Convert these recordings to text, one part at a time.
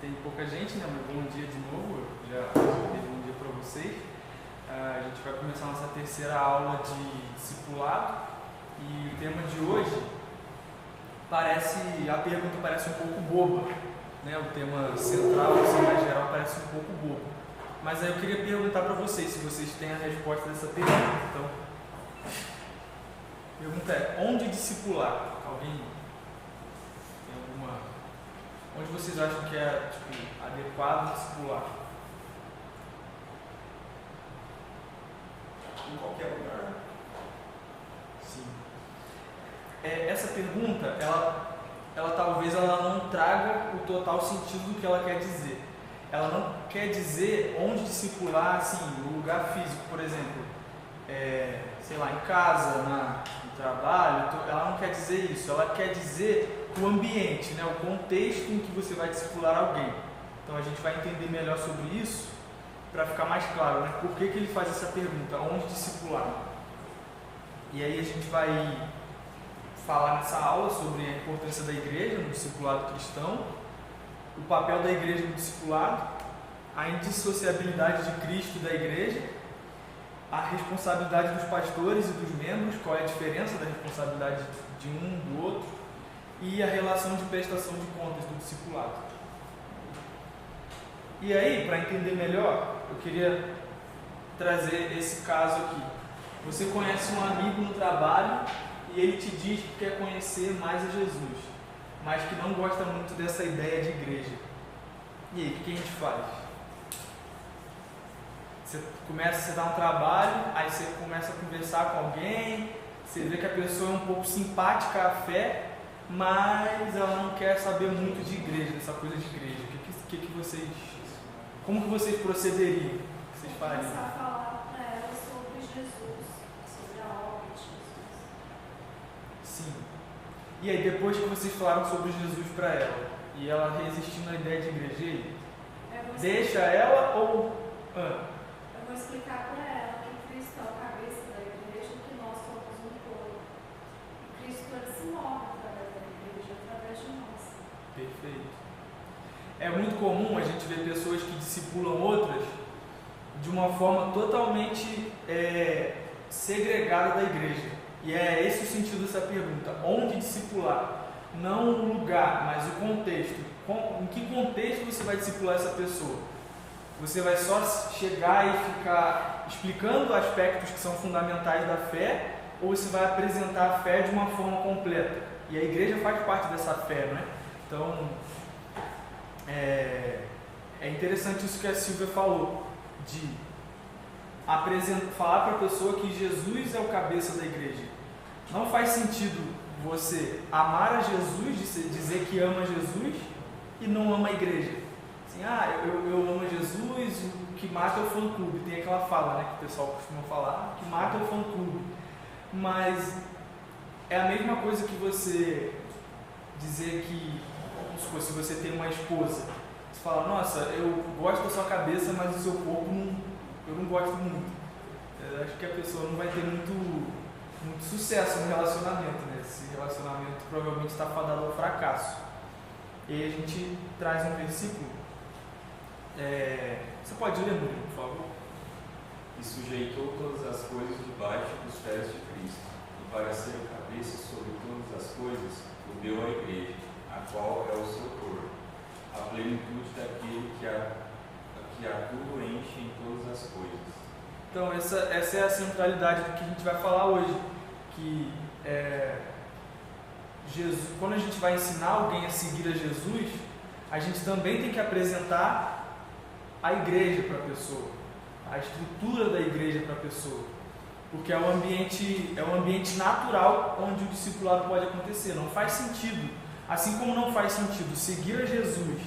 tem pouca gente, né? Mas bom dia de novo, já dei bom dia para vocês. A gente vai começar a nossa terceira aula de discipulado e o tema de hoje a pergunta parece um pouco boba, né? O tema central, assim, mais geral, parece um pouco bobo. Mas aí eu queria perguntar para vocês, se vocês têm a resposta dessa pergunta. Então, a pergunta é, onde discipular? Alguém tem alguma... Onde vocês acham que é adequado discipular? Em qualquer lugar. Sim. Essa pergunta, ela talvez não traga o total sentido do que ela quer dizer. Ela não quer dizer onde discipular, assim, no lugar físico, por exemplo, sei lá, em casa, no trabalho. Ela não quer dizer isso. Ela quer dizer o ambiente, né, o contexto em que você vai discipular alguém. Então a gente vai entender melhor sobre isso para ficar mais claro, né, por que ele faz essa pergunta, onde discipular. E aí a gente vai falar nessa aula sobre a importância da igreja no discipulado cristão, o papel da igreja no discipulado, a indissociabilidade de Cristo e da igreja, a responsabilidade dos pastores e dos membros, qual é a diferença da responsabilidade de um do outro, e a relação de prestação de contas do discipulado. E aí, para entender melhor, eu queria trazer esse caso aqui. Você conhece um amigo no trabalho e ele te diz que quer conhecer mais a Jesus, mas que não gosta muito dessa ideia de igreja. E aí, o que a gente faz? Você dá um trabalho, aí você começa a conversar com alguém, você vê que a pessoa é um pouco simpática à fé, mas ela não quer saber muito de igreja, dessa coisa de igreja. Como que vocês procederiam? O que vocês fariam? Começar a falar para ela sobre Jesus, sobre a obra de Jesus. Sim. E aí, depois que vocês falaram sobre Jesus para ela, e ela resistindo à ideia de igreja, deixa ela ou... Eu vou explicar para ela que Cristo é o cabeça da igreja e que nós somos um corpo. E Cristo se move através da igreja, através de nós. Perfeito. É muito comum a gente ver pessoas que discipulam outras de uma forma totalmente segregada da igreja. E é esse o sentido dessa pergunta. Onde discipular? Não o lugar, mas o contexto. Em que contexto você vai discipular essa pessoa? Você vai só chegar e ficar explicando aspectos que são fundamentais da fé, ou você vai apresentar a fé de uma forma completa? E a igreja faz parte dessa fé, não é? Então, é interessante isso que a Silvia falou, de falar para a pessoa que Jesus é o cabeça da igreja. Não faz sentido você amar a Jesus, dizer que ama Jesus e não ama a igreja. Assim, eu amo Jesus, o que mata é o fã-clube. Tem aquela fala, né, que o pessoal costuma falar, que mata é o fã-clube. Mas é a mesma coisa que você dizer que, vamos supor, se você tem uma esposa, você fala, nossa, eu gosto da sua cabeça, mas o seu corpo eu não gosto muito. Eu acho que a pessoa não vai ter muito sucesso no relacionamento, né? Esse relacionamento provavelmente está fadado ao fracasso. E aí a gente traz um versículo. Você pode ler, Murilo, por favor? E sujeitou todas as coisas debaixo dos pés de Cristo, e para ser o cabeça sobre todas as coisas, o deu à igreja, a qual é o seu corpo, a plenitude daquele que a tudo enche em todas as coisas. Então, essa é a centralidade do que a gente vai falar hoje, que Jesus, quando a gente vai ensinar alguém a seguir a Jesus, a gente também tem que apresentar a igreja para a pessoa, a estrutura da igreja para a pessoa, porque é um ambiente natural onde o discipulado pode acontecer. Não faz sentido, assim como não faz sentido seguir a Jesus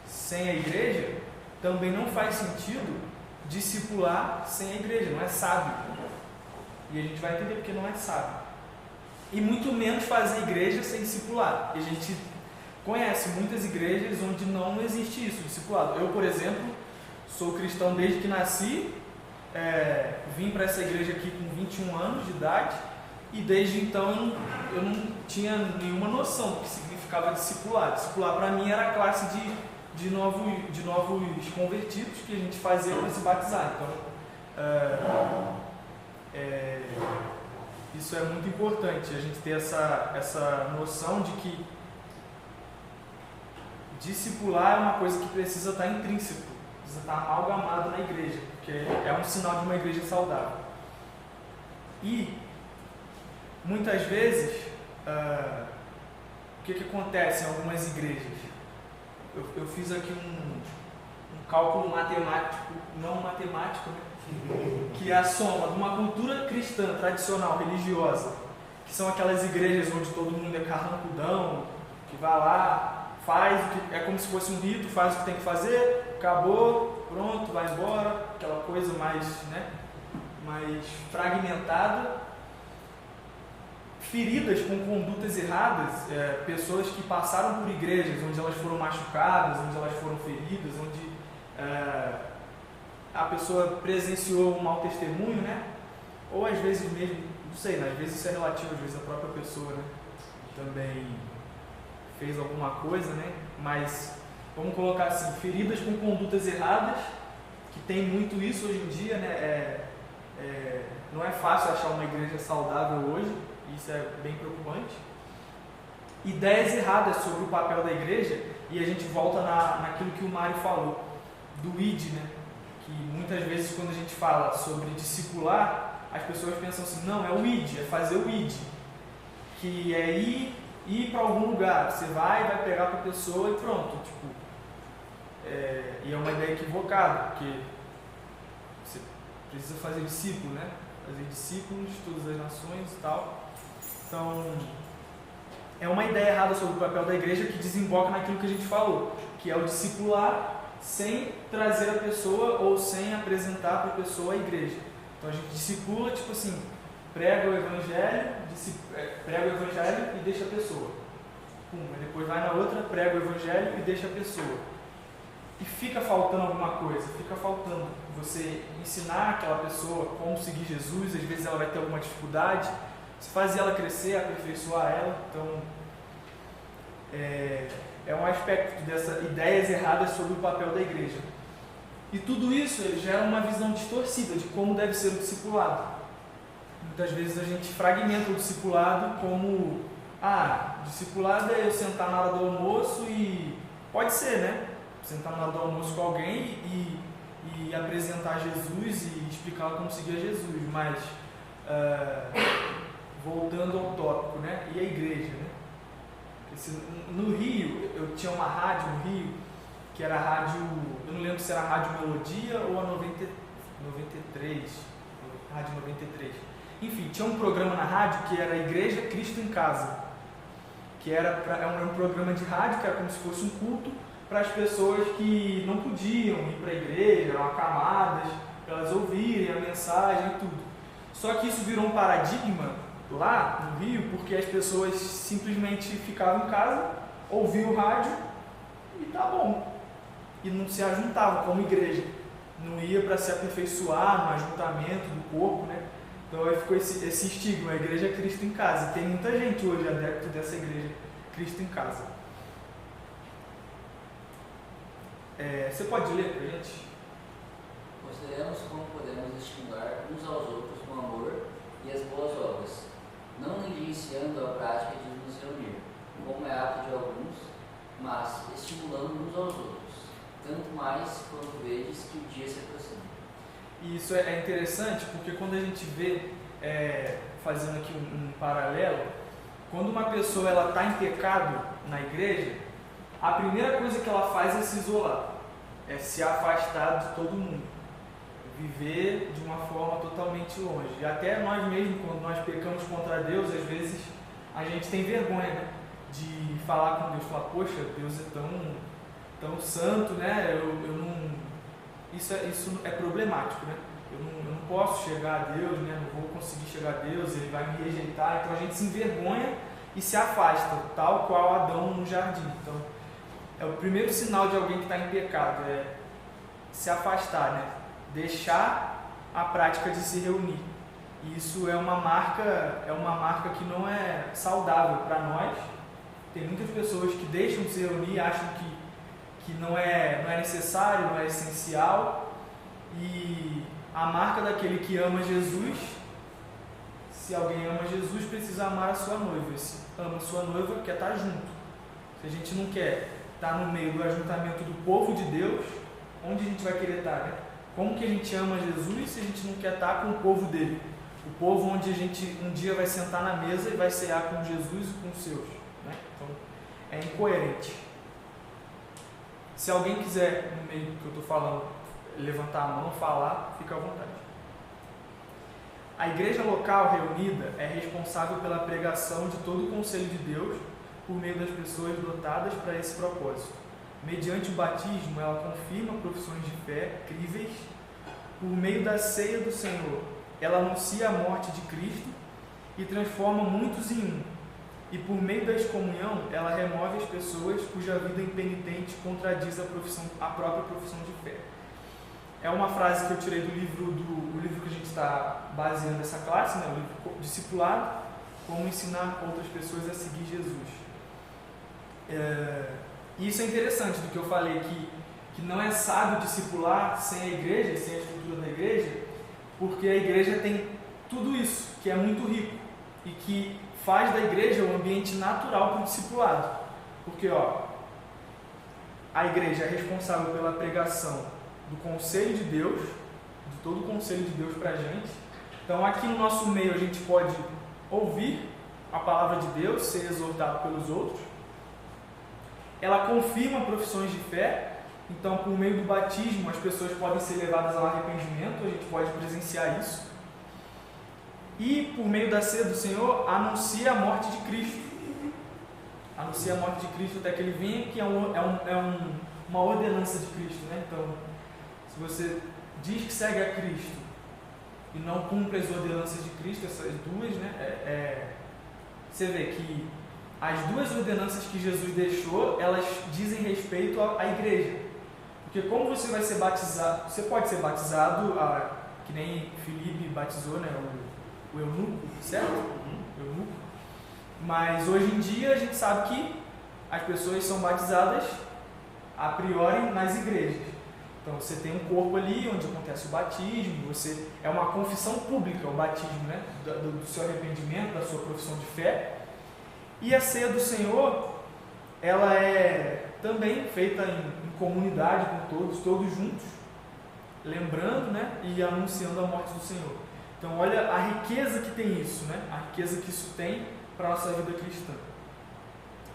sem a igreja, também não faz sentido discipular sem a igreja, não é sábio. E a gente vai entender porque não é sábio. E muito menos fazer igreja sem discipulado. E a gente conhece muitas igrejas onde não existe isso, discipulado. Eu, por exemplo, sou cristão desde que nasci, vim para essa igreja aqui com 21 anos de idade, e desde então eu não tinha nenhuma noção do que significava discipular. Discipular para mim era a classe de de novos convertidos que a gente fazia para se batizar. Então, isso é muito importante, a gente ter essa noção de que discipular é uma coisa que precisa estar intrínseco, precisa estar amalgamado na igreja, porque é um sinal de uma igreja saudável. E, muitas vezes, o que acontece em algumas igrejas? Eu fiz aqui um cálculo matemático, não matemático, né? Que é a soma de uma cultura cristã, tradicional, religiosa, que são aquelas igrejas onde todo mundo é carrancudão, que vai lá, faz o que é como se fosse um rito, faz o que tem que fazer, acabou, pronto, vai embora, aquela coisa mais fragmentada, feridas com condutas erradas, pessoas que passaram por igrejas onde elas foram machucadas, onde elas foram feridas, onde a pessoa presenciou um mau testemunho, né? Ou às vezes mesmo, não sei, né? Às vezes isso é relativo, às vezes a própria pessoa, né, também fez alguma coisa, né? Mas vamos colocar assim, feridas com condutas erradas, que tem muito isso hoje em dia, né? Não é fácil achar uma igreja saudável hoje, isso é bem preocupante. Ideias erradas sobre o papel da igreja, e a gente volta naquilo que o Mário falou, do ID, né? Que muitas vezes quando a gente fala sobre discipular, as pessoas pensam assim, não, é o ID, é fazer o ID, que é ir para algum lugar, você vai pegar para a pessoa e pronto, e é uma ideia equivocada, porque você precisa fazer discípulo, né? Fazer discípulos de todas as nações e tal. Então, é uma ideia errada sobre o papel da igreja que desemboca naquilo que a gente falou, que é o discipular sem trazer a pessoa ou sem apresentar para a pessoa a igreja. Então a gente discipula, tipo assim, prega o evangelho e deixa a pessoa. Aí depois vai na outra, prega o evangelho e deixa a pessoa. E fica faltando alguma coisa, fica faltando você ensinar aquela pessoa como seguir Jesus, às vezes ela vai ter alguma dificuldade, você fazer ela crescer, aperfeiçoar ela. Então, é um aspecto dessas ideias erradas sobre o papel da igreja. E tudo isso gera uma visão distorcida de como deve ser o discipulado. Muitas vezes a gente fragmenta o discipulado como discipulado é eu sentar na hora do almoço e... Pode ser, né? Sentar na hora do almoço com alguém e apresentar Jesus e explicar como seguir a Jesus. Mas, voltando ao tópico, né? E a igreja, né? No Rio, eu tinha uma rádio no Rio, que era a rádio, eu não lembro se era a Rádio Melodia ou a 93, Rádio 93. Enfim, tinha um programa na rádio que era Igreja Cristo em Casa, que era um programa de rádio que era como se fosse um culto para as pessoas que não podiam ir para a igreja, eram acamadas, para elas ouvirem a mensagem e tudo. Só que isso virou um paradigma lá no Rio, porque as pessoas simplesmente ficavam em casa, ouviam o rádio e tá bom. E não se ajuntavam como igreja. Não ia para se aperfeiçoar no ajuntamento do corpo, né? Então aí ficou esse estigma, a igreja Cristo em Casa. E tem muita gente hoje adepto dessa igreja Cristo em Casa. Você pode ler para a gente? Consideramos como podemos estimular uns aos outros com amor e as boas obras, não negligenciando a prática de nos reunir, como é hábito de alguns, mas estimulando uns aos outros, tanto mais quando vedes que o dia se aproxima. E isso é interessante porque quando a gente vê, fazendo aqui um paralelo, quando uma pessoa está em pecado na igreja, a primeira coisa que ela faz é se isolar, é se afastar de todo mundo, viver de uma forma totalmente longe. E até nós mesmos, quando nós pecamos contra Deus, às vezes a gente tem vergonha, né, de falar com Deus, falar, poxa, Deus é tão santo, né? Isso é problemático, né? Eu não posso chegar a Deus, né? Não vou conseguir chegar a Deus, Ele vai me rejeitar. Então a gente se envergonha e se afasta, tal qual Adão no jardim. Então é o primeiro sinal de alguém que está em pecado, é se afastar, né? Deixar a prática de se reunir. E isso é uma marca que não é saudável para nós. Tem muitas pessoas que deixam de se reunir e acham que que não é necessário, não é essencial. E a marca daquele que ama Jesus, se alguém ama Jesus, precisa amar a sua noiva. Se ama a sua noiva, quer estar junto. Se a gente não quer estar no meio do ajuntamento do povo de Deus, onde a gente vai querer estar, né? Como que a gente ama Jesus se a gente não quer estar com o povo dele? O povo onde a gente um dia vai sentar na mesa e vai cear com Jesus e com os seus, né? Então, é incoerente. Se alguém quiser, no meio do que eu estou falando, levantar a mão, falar, fica à vontade. A igreja local reunida é responsável pela pregação de todo o conselho de Deus por meio das pessoas dotadas para esse propósito. Mediante o batismo, ela confirma profissões de fé críveis. Por meio da ceia do Senhor, ela anuncia a morte de Cristo e transforma muitos em um. E por meio da excomunhão, ela remove as pessoas cuja vida impenitente contradiz a própria profissão de fé. É uma frase que eu tirei do livro que a gente está baseando essa classe, né? O livro Discipulado, como ensinar outras pessoas a seguir Jesus. E isso é interessante do que eu falei, que não é sábio discipular sem a igreja, sem a estrutura da igreja, porque a igreja tem tudo isso, que é muito rico, e que faz da igreja um ambiente natural para o discipulado. Porque a igreja é responsável pela pregação do conselho de Deus, de todo o conselho de Deus para a gente. Então aqui no nosso meio a gente pode ouvir a palavra de Deus, ser exortado pelos outros. Ela confirma profissões de fé, então por meio do batismo as pessoas podem ser levadas ao arrependimento, a gente pode presenciar isso. E por meio da ceia do Senhor anuncia a morte de Cristo. Anuncia a morte de Cristo até que ele venha, que é uma ordenança de Cristo, né? Então, se você diz que segue a Cristo e não cumpre as ordenanças de Cristo, essas duas, né? Você vê que as duas ordenanças que Jesus deixou, elas dizem respeito à igreja. Porque como você vai ser batizado, você pode ser batizado, que nem Filipe batizou, né? O eunuco, certo? Eunuco. Mas hoje em dia a gente sabe que as pessoas são batizadas a priori nas igrejas. Então você tem um corpo ali onde acontece o batismo, é uma confissão pública o batismo, né? Do seu arrependimento, da sua profissão de fé. E a ceia do Senhor, ela é também feita em comunidade com todos juntos, lembrando, né? E anunciando a morte do Senhor. Então olha a riqueza que tem isso, né? A riqueza que isso tem para a nossa vida cristã.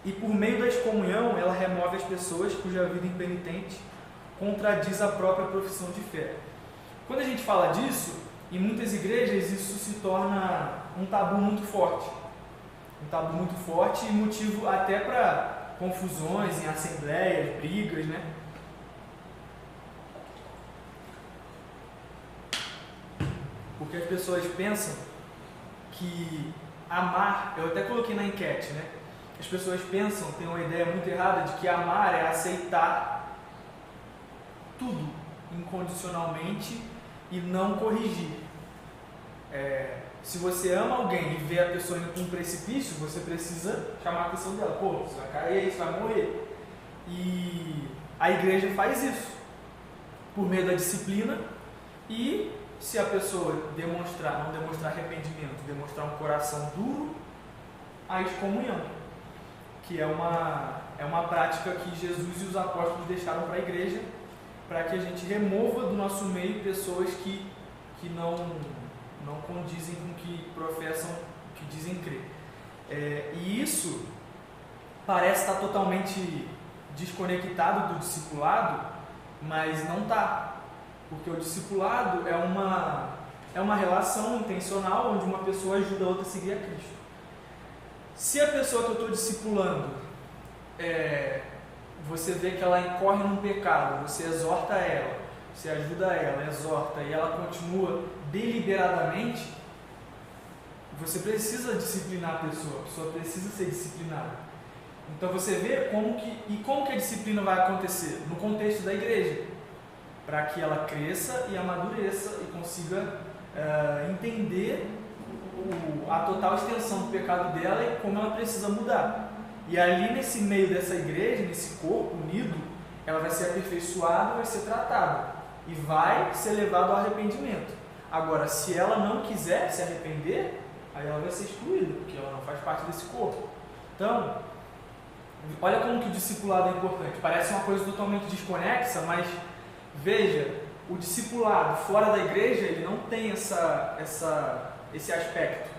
E por meio da excomunhão, ela remove as pessoas cuja vida impenitente contradiz a própria profissão de fé. Quando a gente fala disso, em muitas igrejas isso se torna um tabu muito forte. Um tabu muito forte e motivo até para confusões em assembleias, brigas, né? Porque as pessoas pensam que amar, eu até coloquei na enquete, né? As pessoas pensam, têm uma ideia muito errada de que amar é aceitar tudo incondicionalmente e não corrigir. Se você ama alguém e vê a pessoa indo para um precipício, você precisa chamar a atenção dela. Pô, você vai cair, você vai morrer. E a igreja faz isso por meio da disciplina e se a pessoa não demonstrar arrependimento, demonstrar um coração duro, a excomunhão, que é uma prática que Jesus e os apóstolos deixaram para a igreja, para que a gente remova do nosso meio pessoas que não condizem com o que professam, que dizem crer. E isso parece estar totalmente desconectado do discipulado, mas não está. Porque o discipulado é uma relação intencional onde uma pessoa ajuda a outra a seguir a Cristo. Se a pessoa que eu estou discipulando, você vê que ela incorre num pecado, você exorta ela, você ajuda ela, exorta, e ela continua deliberadamente, você precisa disciplinar a pessoa precisa ser disciplinada. Então você vê como que a disciplina vai acontecer no contexto da igreja, para que ela cresça e amadureça e consiga entender a total extensão do pecado dela e como ela precisa mudar. E ali nesse meio dessa igreja, nesse corpo unido, ela vai ser aperfeiçoada, vai ser tratada e vai ser levada ao arrependimento. Agora, se ela não quiser se arrepender, aí ela vai ser excluída, porque ela não faz parte desse corpo. Então, olha como que o discipulado é importante. Parece uma coisa totalmente desconexa, mas veja, o discipulado fora da igreja, ele não tem esse aspecto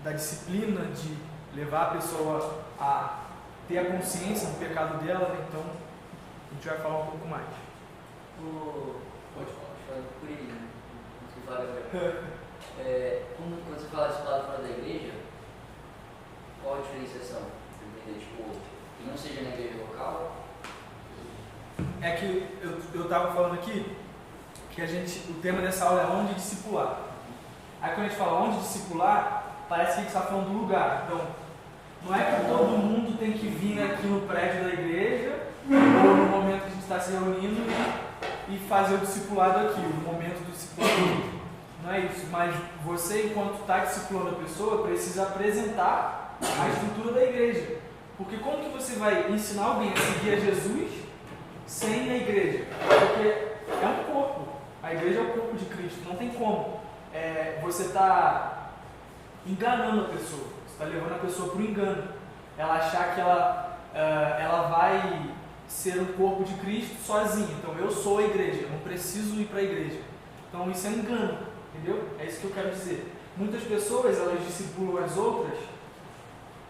da disciplina, de levar a pessoa a ter a consciência do pecado dela, né? Então a gente vai falar um pouco mais. Pode falar por aí, né? Quando você fala de discipulado fora da igreja, qual a diferenciação? Entender? Tipo, que não seja na igreja local? É que eu estava falando aqui que o tema dessa aula é onde discipular. Aí quando a gente fala onde discipular, parece que a gente está falando do lugar. Então, não é que todo mundo tem que vir aqui no prédio da igreja ou no momento que a gente está se reunindo e fazer o discipulado aqui, o momento do discipulado. Não é isso, mas você, enquanto está discipulando a pessoa, precisa apresentar a estrutura da igreja. Porque como que você vai ensinar alguém a seguir a Jesus sem a igreja? Porque é um corpo, a igreja é o corpo de Cristo, não tem como. Você está enganando a pessoa, você está levando a pessoa para o engano. Ela achar que ela vai ser o corpo de Cristo sozinha. Então, eu sou a igreja, eu não preciso ir para a igreja. Então, isso é engano, entendeu? É isso que eu quero dizer. Muitas pessoas, elas discipulam as outras.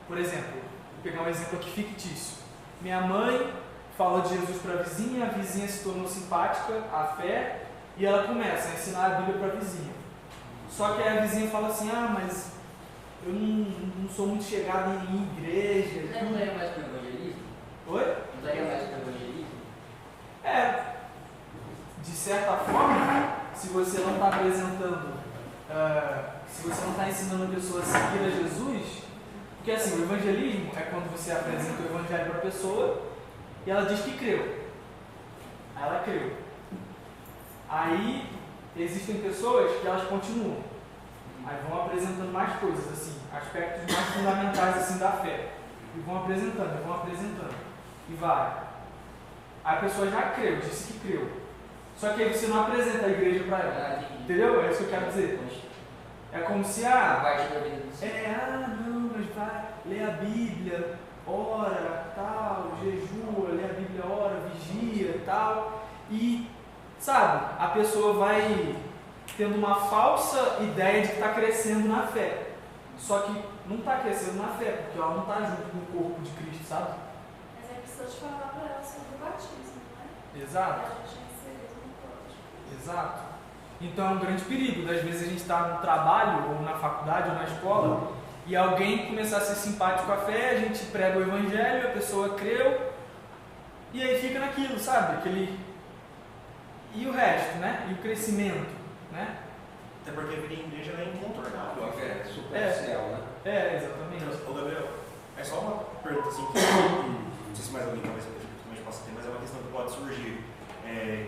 Por exemplo, vou pegar um exemplo aqui fictício. Minha mãe falou de Jesus para a vizinha se tornou simpática à fé e ela começa a ensinar a Bíblia para a vizinha. Só que aí a vizinha fala assim, mas eu não sou muito chegada em igreja. Não daria mais para o evangelismo? Oi? Não daria mais para o evangelismo? De certa forma, se você não está apresentando, se você não está ensinando a pessoa a seguir a Jesus, porque assim, o evangelismo é quando você apresenta o evangelho para a pessoa e ela diz que creu. Aí ela creu. Aí existem pessoas que elas continuam. Aí vão apresentando mais coisas, assim, aspectos mais fundamentais assim, da fé. E vão apresentando. E vai. Aí a pessoa já creu, disse que creu. Só que aí você não apresenta a igreja para ela. Entendeu? É isso que eu quero dizer. É como se, não, mas vai, lê a Bíblia, ora, tal, jejua, lê a Bíblia, ora, vigia, tal. E, sabe, a pessoa vai tendo uma falsa ideia de que está crescendo na fé. Só que não está crescendo na fé, porque ela não está junto com o corpo de Cristo, sabe? Mas é preciso te falar para ela sobre o batismo, né? Exato. A gente inseriu no código. Exato. Então é um grande perigo. Às vezes a gente está no trabalho, ou na faculdade, ou na escola, e alguém começar a ser simpático à fé, a gente prega o evangelho, a pessoa creu, e aí fica naquilo, sabe? E o resto, né? E o crescimento, né? Até porque a vida em igreja é incontornável. É superficial, né? Exatamente. Ô Gabriel, é só uma pergunta assim, que não sei se mais alguém talvez possa ter, mas é uma questão que pode surgir.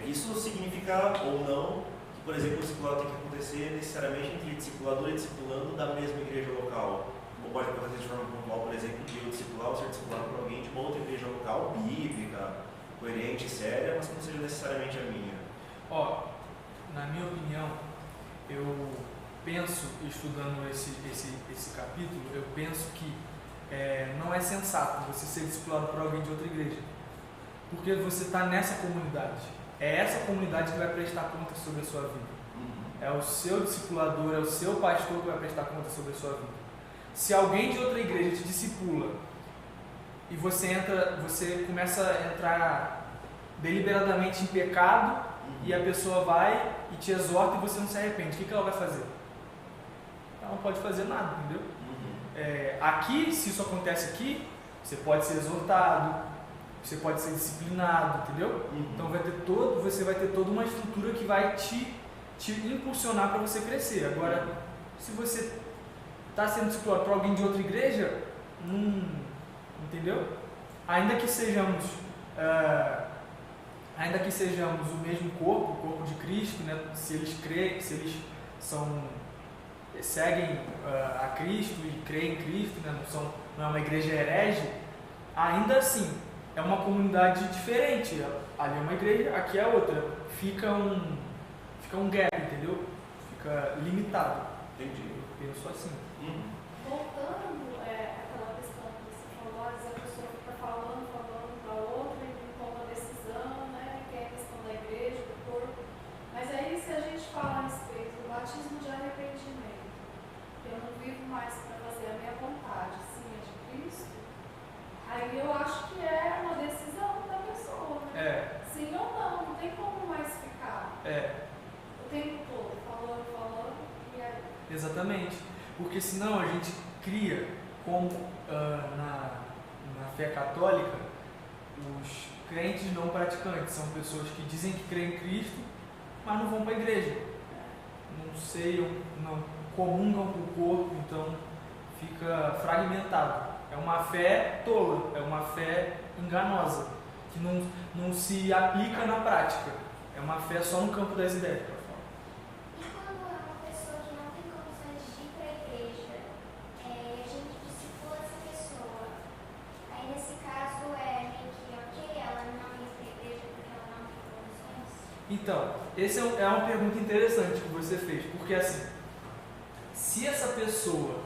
Isso significa ou não que, por exemplo, o discipulado tem que acontecer necessariamente entre discipulador e discipulando da mesma igreja local? Ou pode acontecer de forma pontual, por exemplo, de eu discipular ou ser discipulado por alguém de uma outra igreja local, bíblica, coerente, séria, mas que não seja necessariamente a minha? Na minha opinião, eu penso, estudando esse capítulo, eu penso que não é sensato você ser discipulado por alguém de outra igreja. Porque você está nessa comunidade. É essa comunidade que vai prestar conta sobre a sua vida. É o seu discipulador, é o seu pastor que vai prestar conta sobre a sua vida. Se alguém de outra igreja te discipula e você começa a entrar deliberadamente em pecado e a pessoa vai e te exorta e você não se arrepende, o que ela vai fazer? Ela não pode fazer nada, entendeu? Aqui, se isso acontece aqui, você pode ser exortado, você pode ser disciplinado, entendeu? Então você vai ter toda uma estrutura que vai te impulsionar para você crescer. Agora, se você está sendo discipulado por alguém de outra igreja, entendeu? Ainda que sejamos o mesmo corpo, o corpo de Cristo, né? Se eles creem, se eles seguem a Cristo e creem em Cristo, né? Não é uma igreja herege, ainda assim é uma comunidade diferente. Ali é uma igreja, aqui é outra. Fica um gap, entendeu? Fica limitado. Entendi. Eu penso assim. Voltando àquela questão que você falou, às vezes a pessoa fica falando para outra e não toma decisão, né? Que é a questão da igreja, do corpo. Mas aí, se a gente fala a respeito do batismo de arrependimento, eu não vivo mais para fazer a minha vontade, sim, é de Cristo, aí eu acho que é uma decisão da pessoa, né? Sim ou não tem como mais ficar. O tempo todo, falando, e aí. Exatamente. Porque senão a gente cria, como na fé católica, os crentes não praticantes. São pessoas que dizem que creem em Cristo, mas não vão para a igreja. Não ceiam, não comungam com o corpo, então fica fragmentado. É uma fé tola, é uma fé enganosa, que não se aplica na prática. É uma fé só no campo das ideias. E quando é uma pessoa que não tem condições de ir para a igreja, a gente discipula essa pessoa, aí nesse caso é meio que ok ela não ir para a igreja porque ela não tem condições? Então, essa é uma pergunta interessante que você fez, porque assim, se essa pessoa,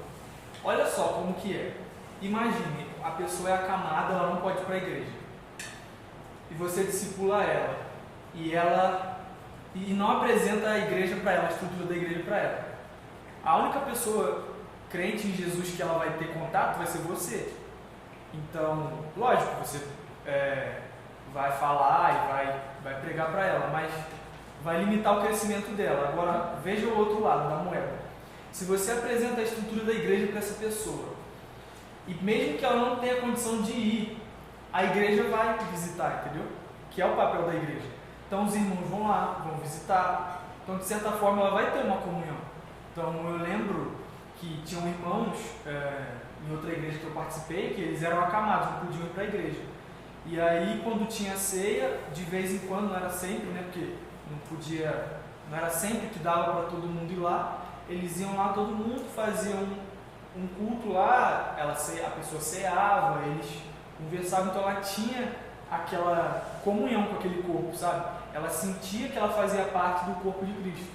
olha só como que é, imagine, a pessoa é acamada, ela não pode ir para a igreja, e você discipula ela, e não apresenta a igreja para ela, a estrutura da igreja para ela. A única pessoa crente em Jesus que ela vai ter contato vai ser você. Então, lógico, você vai falar e vai pregar para ela, mas vai limitar o crescimento dela. Agora, veja o outro lado da moeda. Se você apresenta a estrutura da igreja para essa pessoa, e mesmo que ela não tenha condição de ir, a igreja vai visitar, entendeu? Que é o papel da igreja. Então os irmãos vão lá, vão visitar. Então, de certa forma, ela vai ter uma comunhão. Então, eu lembro que tinham irmãos em outra igreja que eu participei, que eles eram acamados, não podiam ir para a igreja. E aí, quando tinha ceia, de vez em quando, não era sempre, né? Porque não era sempre que dava para todo mundo ir lá. Eles iam lá, todo mundo, faziam um culto lá, a pessoa ceava, eles conversavam, então ela tinha aquela comunhão com aquele corpo, sabe? Ela sentia que ela fazia parte do corpo de Cristo.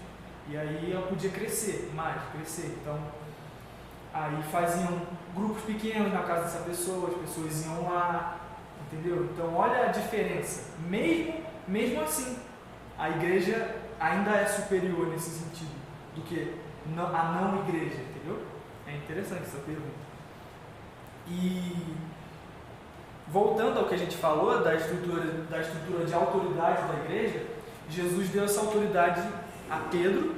E aí ela podia crescer. Então, aí faziam grupos pequenos na casa dessa pessoa, as pessoas iam lá, entendeu? Então, olha a diferença. Mesmo assim, a igreja ainda é superior nesse sentido do que a não igreja, entendeu? É interessante essa pergunta. E voltando ao que a gente falou da estrutura de autoridade da igreja, Jesus deu essa autoridade a Pedro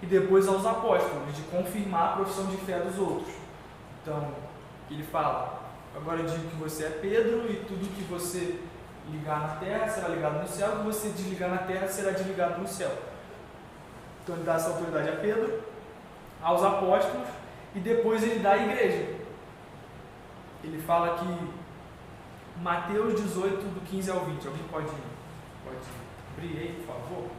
e depois aos apóstolos, de confirmar a profissão de fé dos outros. Então, ele fala: agora eu digo que você é Pedro, e tudo que você ligar na terra será ligado no céu, e que você desligar na terra será desligado no céu. Então ele dá essa autoridade a Pedro, aos apóstolos, e depois ele dá à igreja. Ele fala que Mateus 18, do 15 ao 20. Alguém pode abrir aí, por favor?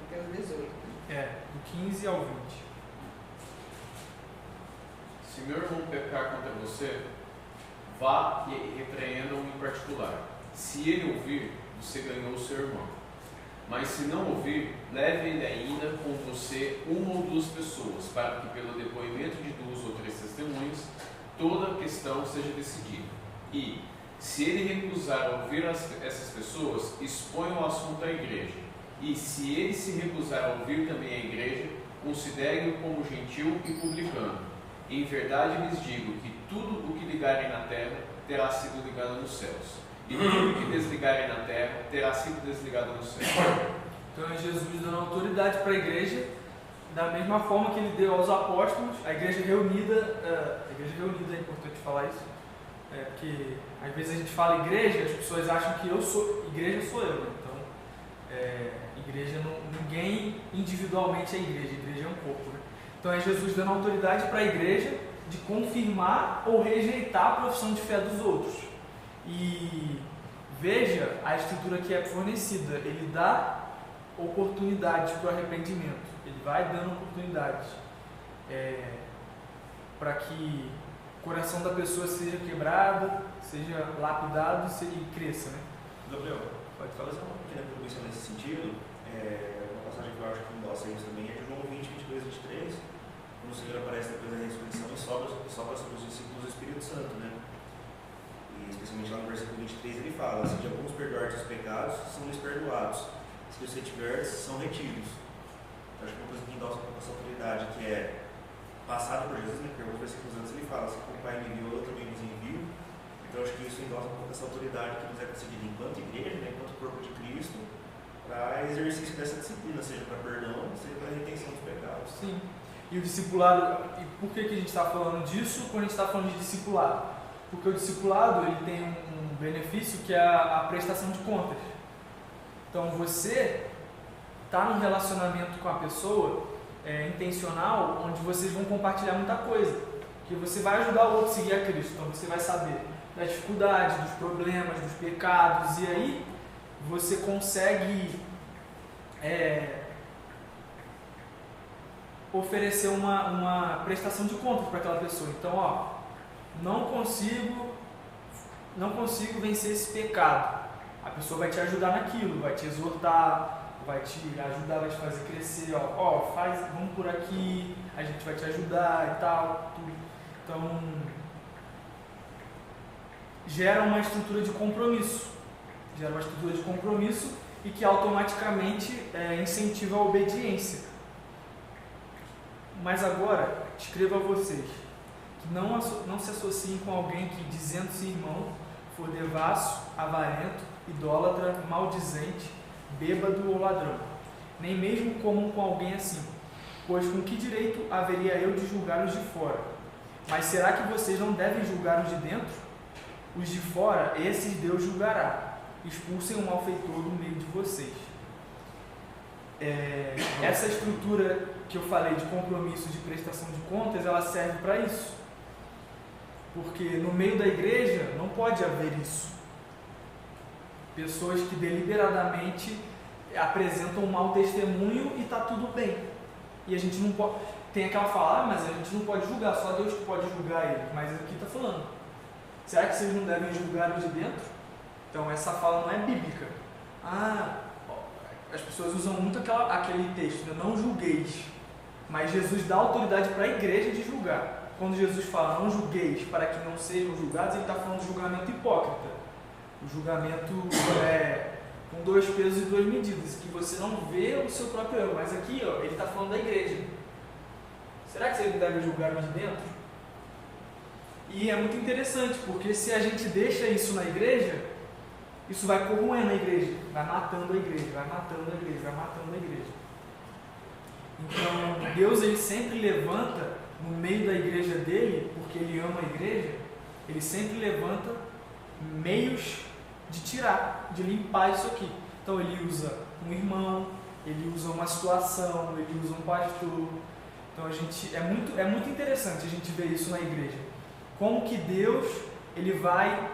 Mateus 18. Do 15 ao 20. Se meu irmão pecar contra você, vá e repreenda-o em particular. Se ele ouvir, você ganhou o seu irmão. Mas se não ouvir, leve ele ainda com você uma ou duas pessoas, para que pelo depoimento de 2 ou 3 testemunhas, toda a questão seja decidida. E, se ele recusar a ouvir essas pessoas, exponha o assunto à igreja. E se ele se recusar a ouvir também a igreja, considere-o como gentil e publicano. Em verdade lhes digo que tudo o que ligarem na terra terá sido ligado nos céus, e tudo o que desligarem na terra terá sido desligado nos céus. Então é Jesus dando autoridade para a igreja, da mesma forma que ele deu aos apóstolos. A igreja reunida é importante falar isso, porque às vezes a gente fala igreja, as pessoas acham que igreja sou eu, né? Então, igreja ninguém individualmente é igreja é um corpo, né? Então é Jesus dando autoridade para a igreja de confirmar ou rejeitar a profissão de fé dos outros. E veja a estrutura que é fornecida. Ele dá oportunidades para o arrependimento. Ele vai dando oportunidades para que o coração da pessoa seja quebrado, seja lapidado e cresça, né? Gabriel, pode falar só uma pequena contribuição nesse sentido. Uma passagem que eu acho que endossa isso também é de João 20, 22, 23, quando o Senhor aparece depois da ressurreição e sopra sobre os discípulos o Espírito Santo, né? E especialmente lá no versículo 23 ele fala: se de alguns perdoar os pecados, são lhes perdoados; se os retiveres, são retidos. Eu acho que uma coisa que endossa um pouco essa autoridade, que é passada por Jesus, né? Porque alguns versículos antes ele fala: se o Pai me enviou, eu também vos envio. Então eu acho que isso endossa um pouco essa autoridade que nos é concedida enquanto igreja, né? Enquanto corpo de Cristo, para exercício dessa disciplina, seja para perdão, seja para retenção dos pecados. Sim. E o discipulado, e por que a gente está falando disso quando a gente está falando de discipulado? Porque o discipulado ele tem um benefício que é a prestação de contas. Então você está num relacionamento com a pessoa intencional, onde vocês vão compartilhar muita coisa, que você vai ajudar o outro a seguir a Cristo. Então você vai saber das dificuldades, dos problemas, dos pecados, e aí você consegue oferecer uma prestação de contas para aquela pessoa. Então, não consigo vencer esse pecado. A pessoa vai te ajudar naquilo, vai te exortar, vai te ajudar, vai te fazer crescer. Vamos por aqui, a gente vai te ajudar e tal. Tudo. Então, gera uma estrutura de compromisso. E que automaticamente incentiva a obediência. Mas agora, escrevo a vocês que não se associem com alguém que, dizendo-se irmão, for devasso, avarento, idólatra, maldizente, bêbado ou ladrão, nem mesmo comam com alguém assim, pois com que direito haveria eu de julgar os de fora? Mas será que vocês não devem julgar os de dentro? Os de fora, esses Deus julgará. Expulsem o malfeitor do meio de vocês. Essa estrutura que eu falei de compromisso, de prestação de contas, ela serve para isso. Porque no meio da igreja não pode haver isso. Pessoas que deliberadamente apresentam um mau testemunho e está tudo bem. E a gente não pode... Tem aquela fala, mas a gente não pode julgar, só Deus que pode julgar ele. Mas aqui está falando. Será que vocês não devem julgar os de dentro? Então essa fala não é bíblica. As pessoas usam muito aquele texto, né? Não julgueis. Mas Jesus dá autoridade para a igreja de julgar. Quando Jesus fala, não julgueis para que não sejam julgados, ele está falando de julgamento hipócrita. O julgamento com 2 pesos e 2 medidas, que você não vê o seu próprio erro. Mas aqui, ele está falando da igreja. Será que vocês devem julgar os de dentro? E é muito interessante, porque se a gente deixa isso na igreja, isso vai corroendo a igreja, vai matando a igreja, vai matando a igreja, vai matando a igreja. Então, Deus ele sempre levanta no meio da igreja dele, porque ele ama a igreja, ele sempre levanta meios de tirar, de limpar isso aqui. Então ele usa um irmão, ele usa uma situação, ele usa um pastor. Então é muito interessante a gente ver isso na igreja. Como que Deus ele vai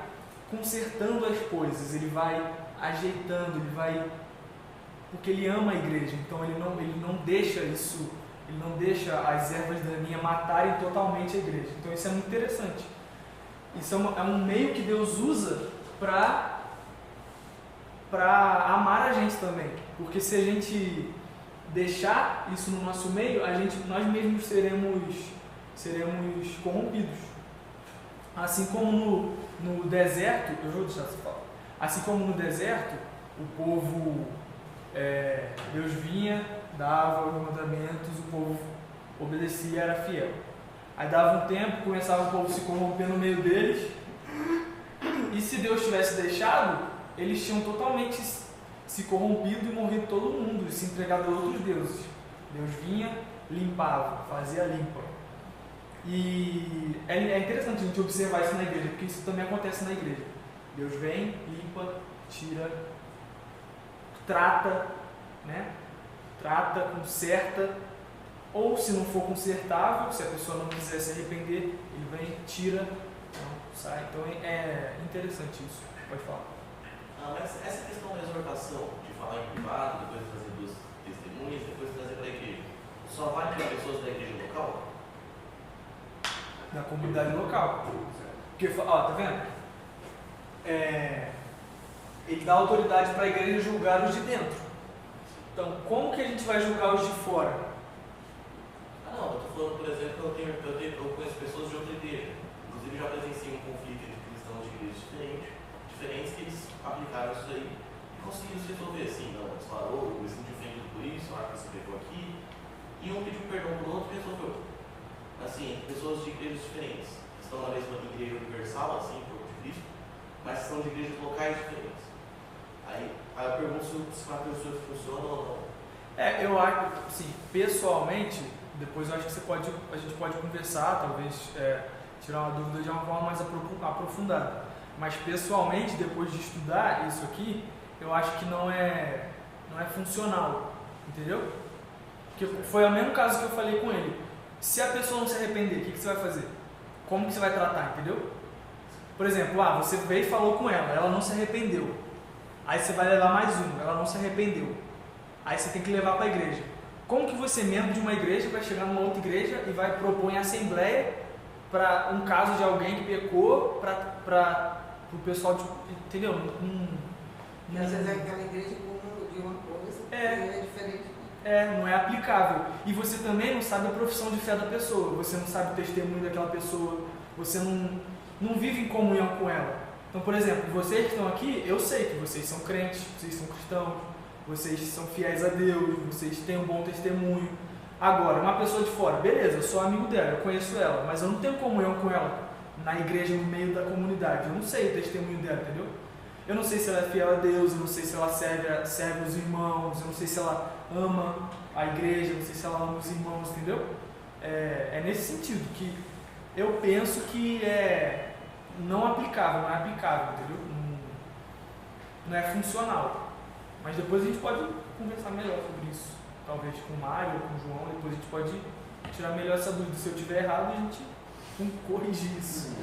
consertando as coisas, ele vai ajeitando, ele vai... Porque ele ama a igreja, então ele não deixa isso, ele não deixa as ervas daninhas matarem totalmente a igreja. Então isso é muito interessante. Isso é um meio que Deus usa para amar a gente também. Porque se a gente deixar isso no nosso meio, nós mesmos seremos corrompidos. Assim como no deserto, eu vou deixar você falar. Assim como no deserto, o povo, Deus vinha, dava os mandamentos, o povo obedecia, era fiel. Aí dava um tempo, começava o povo se corromper no meio deles, e se Deus tivesse deixado, eles tinham totalmente se corrompido e morrido todo mundo, e se entregado a outros deuses. Deus vinha, limpava, fazia limpa. E é interessante a gente observar isso na igreja, porque isso também acontece na igreja. Deus vem, limpa, tira, trata, né? Trata, conserta, ou se não for consertável, se a pessoa não quiser se arrepender, ele vem, tira, então sai. Então é interessante isso. Pode falar. Não, mas essa questão da exortação, de falar em privado, depois trazer duas testemunhas, depois trazer para a igreja, só vale para pessoas da igreja local? Da comunidade local. Porque, ó, tá vendo? Ele dá autoridade para a igreja julgar os de dentro. Então, como que a gente vai julgar os de fora? Ah, não, eu tô falando, por exemplo, eu conheço pessoas de outra igreja. Inclusive, já presenciei um conflito entre cristãos de igrejas diferentes que eles aplicaram isso aí e conseguiram se resolver assim. Não, eles falaram, eu me senti ofendido por isso, a arca se pegou aqui. E um pediu perdão pro outro e resolveu. Assim, pessoas de igrejas diferentes, que estão na mesma igreja universal, assim, corpo de Cristo, mas são de igrejas locais diferentes. Aí eu pergunto se uma pessoa funciona ou não. Eu acho, assim, pessoalmente, depois eu acho que a gente pode conversar, talvez tirar uma dúvida de uma forma mais aprofundada. Mas pessoalmente, depois de estudar isso aqui, eu acho que não é funcional, entendeu? Porque foi o mesmo caso que eu falei com ele. Se a pessoa não se arrepender, o que você vai fazer? Como que você vai tratar, entendeu? Por exemplo, você veio e falou com ela não se arrependeu. Aí você vai levar mais um, ela não se arrependeu. Aí você tem que levar para a igreja. Como que você, membro de uma igreja, vai chegar numa outra igreja e vai propor em assembleia para um caso de alguém que pecou para o pessoal, entendeu? E às vezes aquela igreja comum de uma coisa é diferente. Não é aplicável. E você também não sabe a profissão de fé da pessoa, você não sabe o testemunho daquela pessoa, você não vive em comunhão com ela. Então, por exemplo, vocês que estão aqui, eu sei que vocês são crentes, vocês são cristãos, vocês são fiéis a Deus, vocês têm um bom testemunho. Agora, uma pessoa de fora, beleza, eu sou amigo dela, eu conheço ela, mas eu não tenho comunhão com ela na igreja, no meio da comunidade. Eu não sei o testemunho dela, entendeu? Eu não sei se ela é fiel a Deus, eu não sei se ela serve os irmãos, eu não sei se ela ama a igreja, eu não sei se ela ama os irmãos, entendeu? É nesse sentido que eu penso que não é aplicável, entendeu? Não é funcional. Mas depois a gente pode conversar melhor sobre isso. Talvez com o Mário ou com o João, depois a gente pode tirar melhor essa dúvida. Se eu estiver errado, a gente corrigir isso.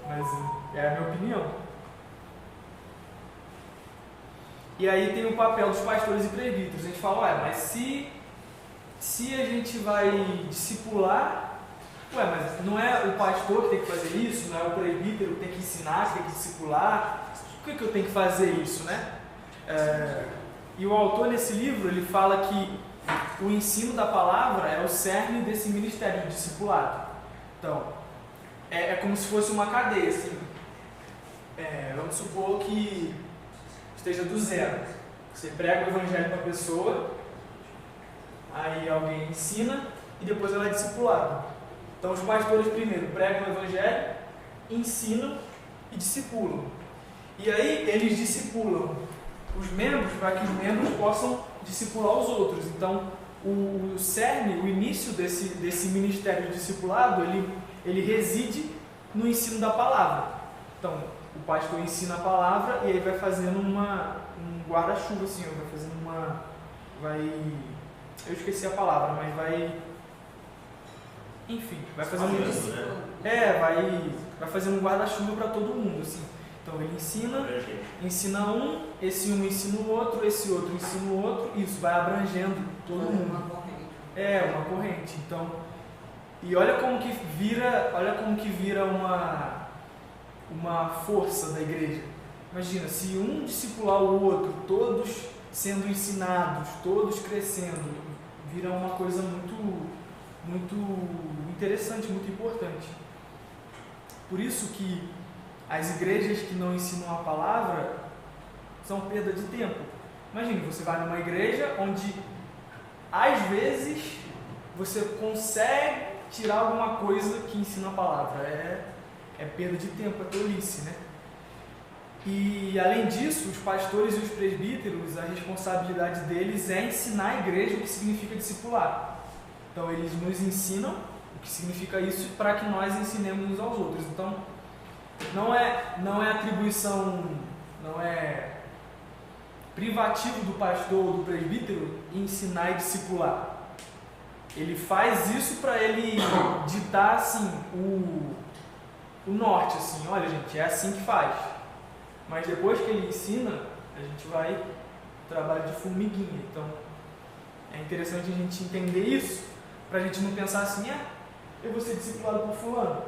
Mas é a minha opinião. E aí tem o papel dos pastores e presbíteros. A gente fala, mas se a gente vai discipular, mas não é o pastor que tem que fazer isso, não é o presbítero que tem que ensinar, que tem que discipular. Por que eu tenho que fazer isso, né? E o autor nesse livro, ele fala que o ensino da palavra é o cerne desse ministério de discipulado. Então, é como se fosse uma cadeia, assim. Vamos supor que esteja do zero. Você prega o evangelho para a pessoa, aí alguém ensina e depois ela é discipulada. Então os pastores primeiro pregam o evangelho, ensinam e discipulam. E aí eles discipulam os membros para que os membros possam discipular os outros. Então o cerne, o início desse ministério de discipulado, ele reside no ensino da palavra. Então o pastor ensina a palavra e aí vai fazendo um guarda-chuva, assim, vai fazendo eu esqueci a palavra, mas vai fazendo vai fazendo um guarda-chuva para todo mundo, assim. Então ele ensina um, esse um ensina o outro, esse outro ensina o outro, isso vai abrangendo todo mundo. Uma corrente. Então, e olha como que vira uma força da igreja. Imagina, se um discipular o outro, todos sendo ensinados, todos crescendo, vira uma coisa muito interessante, muito importante. Por isso que as igrejas que não ensinam a palavra são perda de tempo. Imagine, você vai numa igreja onde às vezes você consegue tirar alguma coisa que ensina a palavra. É perda de tempo, é tolice, né? E além disso, os pastores e os presbíteros, a responsabilidade deles é ensinar a igreja o que significa discipular. Então eles nos ensinam o que significa isso para que nós ensinemos uns aos outros. Então não é atribuição, não é privativo do pastor ou do presbítero ensinar e discipular. Ele faz isso para ele ditar assim o norte, assim, olha gente, é assim que faz. Mas depois que ele ensina, a gente vai trabalho de formiguinha. Então, é interessante a gente entender isso, para a gente não pensar assim, eu vou ser discipulado por fulano.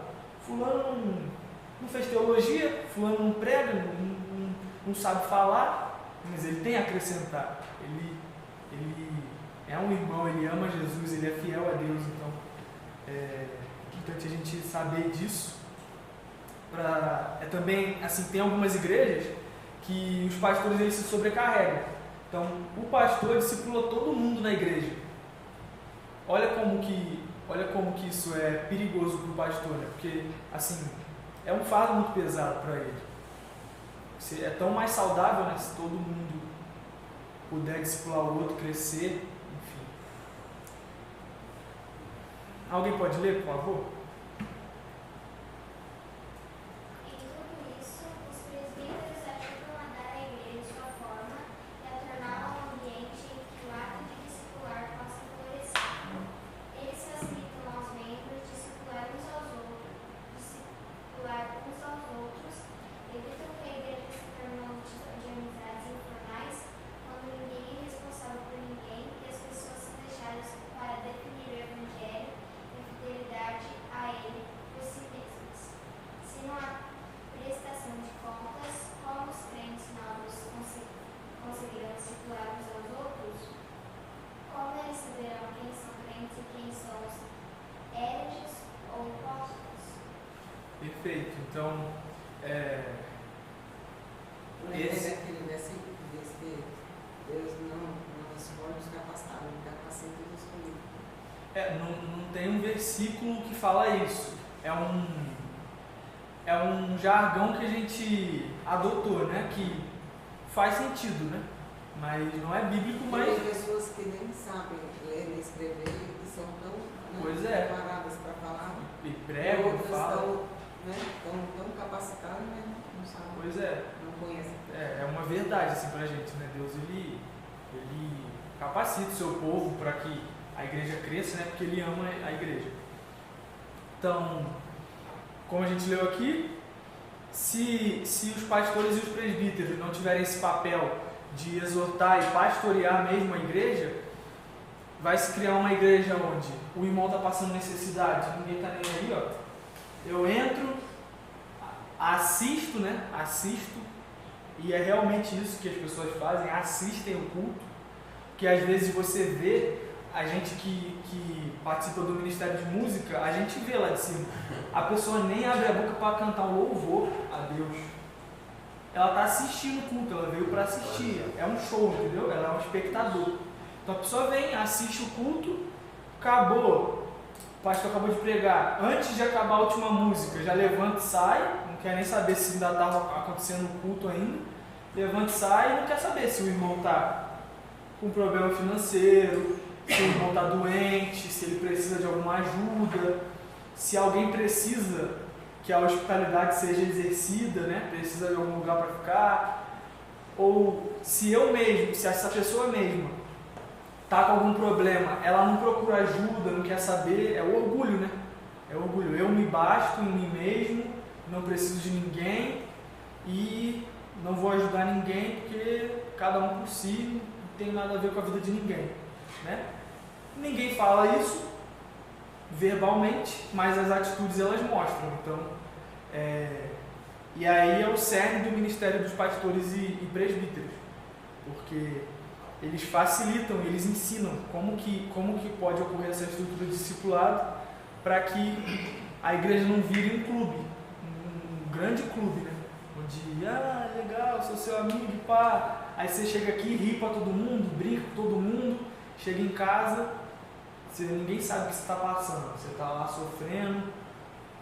Fulano não fez teologia, fulano não prega, não sabe falar, mas ele tem a acrescentar. Ele é um irmão, ele ama Jesus, ele é fiel a Deus. Então, é importante a gente saber disso. Também, assim, tem algumas igrejas que os pastores eles se sobrecarregam. Então, o pastor discipula todo mundo na igreja. Olha como que isso é perigoso para o pastor, né? Porque, assim, é um fardo muito pesado para ele. É tão mais saudável, né, se todo mundo puder discipular o outro, crescer, enfim. Alguém pode ler, por favor? Perfeito. Então, Deus não escolhe os capacitados, ele capacita os escolhidos. Não tem um versículo que fala isso. É um jargão que a gente adotou, né? Que faz sentido, né? Mas não é bíblico, mas... Tem pessoas que nem sabem ler nem escrever e são tão preparadas para falar. E pregam, falam. Tão capacitadas, mas não sabem. Pois é. Não conhecem. É uma verdade assim pra gente, né? Deus ele capacita o seu povo para que a igreja cresça, né? Porque ele ama a igreja. Então, como a gente leu aqui, se os pastores e os presbíteros não tiverem esse papel de exortar e pastorear mesmo a igreja, vai se criar uma igreja onde o irmão está passando necessidade, ninguém está nem aí, ó. Eu entro, assisto, e é realmente isso que as pessoas fazem, assistem o culto, que às vezes você vê, a gente que participa do Ministério de Música, a gente vê lá de cima, a pessoa nem abre a boca para cantar um louvor a Deus. Ela está assistindo o culto, ela veio para assistir, é um show, entendeu? Ela é um espectador. Então a pessoa vem, assiste o culto, acabou, o pastor acabou de pregar, antes de acabar a última música, já levanta e sai, não quer nem saber se ainda está acontecendo o culto ainda, levanta e sai e não quer saber se o irmão está com problema financeiro, se o irmão está doente, se ele precisa de alguma ajuda, se alguém precisa que a hospitalidade seja exercida, né? Precisa de algum lugar para ficar, ou se essa pessoa mesma está com algum problema, ela não procura ajuda, não quer saber, é o orgulho, né? É o orgulho, eu me basto em mim mesmo, não preciso de ninguém e não vou ajudar ninguém porque cada um por si, não tem nada a ver com a vida de ninguém, né? Ninguém fala isso verbalmente, mas as atitudes elas mostram. Então, e aí é o cerne do ministério dos pastores e presbíteros, porque eles facilitam, eles ensinam como que pode ocorrer essa estrutura de discipulado para que a igreja não vire um clube, um grande clube, né? Onde, legal, sou seu amigo, pá. Aí você chega aqui, ri para todo mundo, brinca com todo mundo, chega em casa, ninguém sabe o que você está passando, você está lá sofrendo,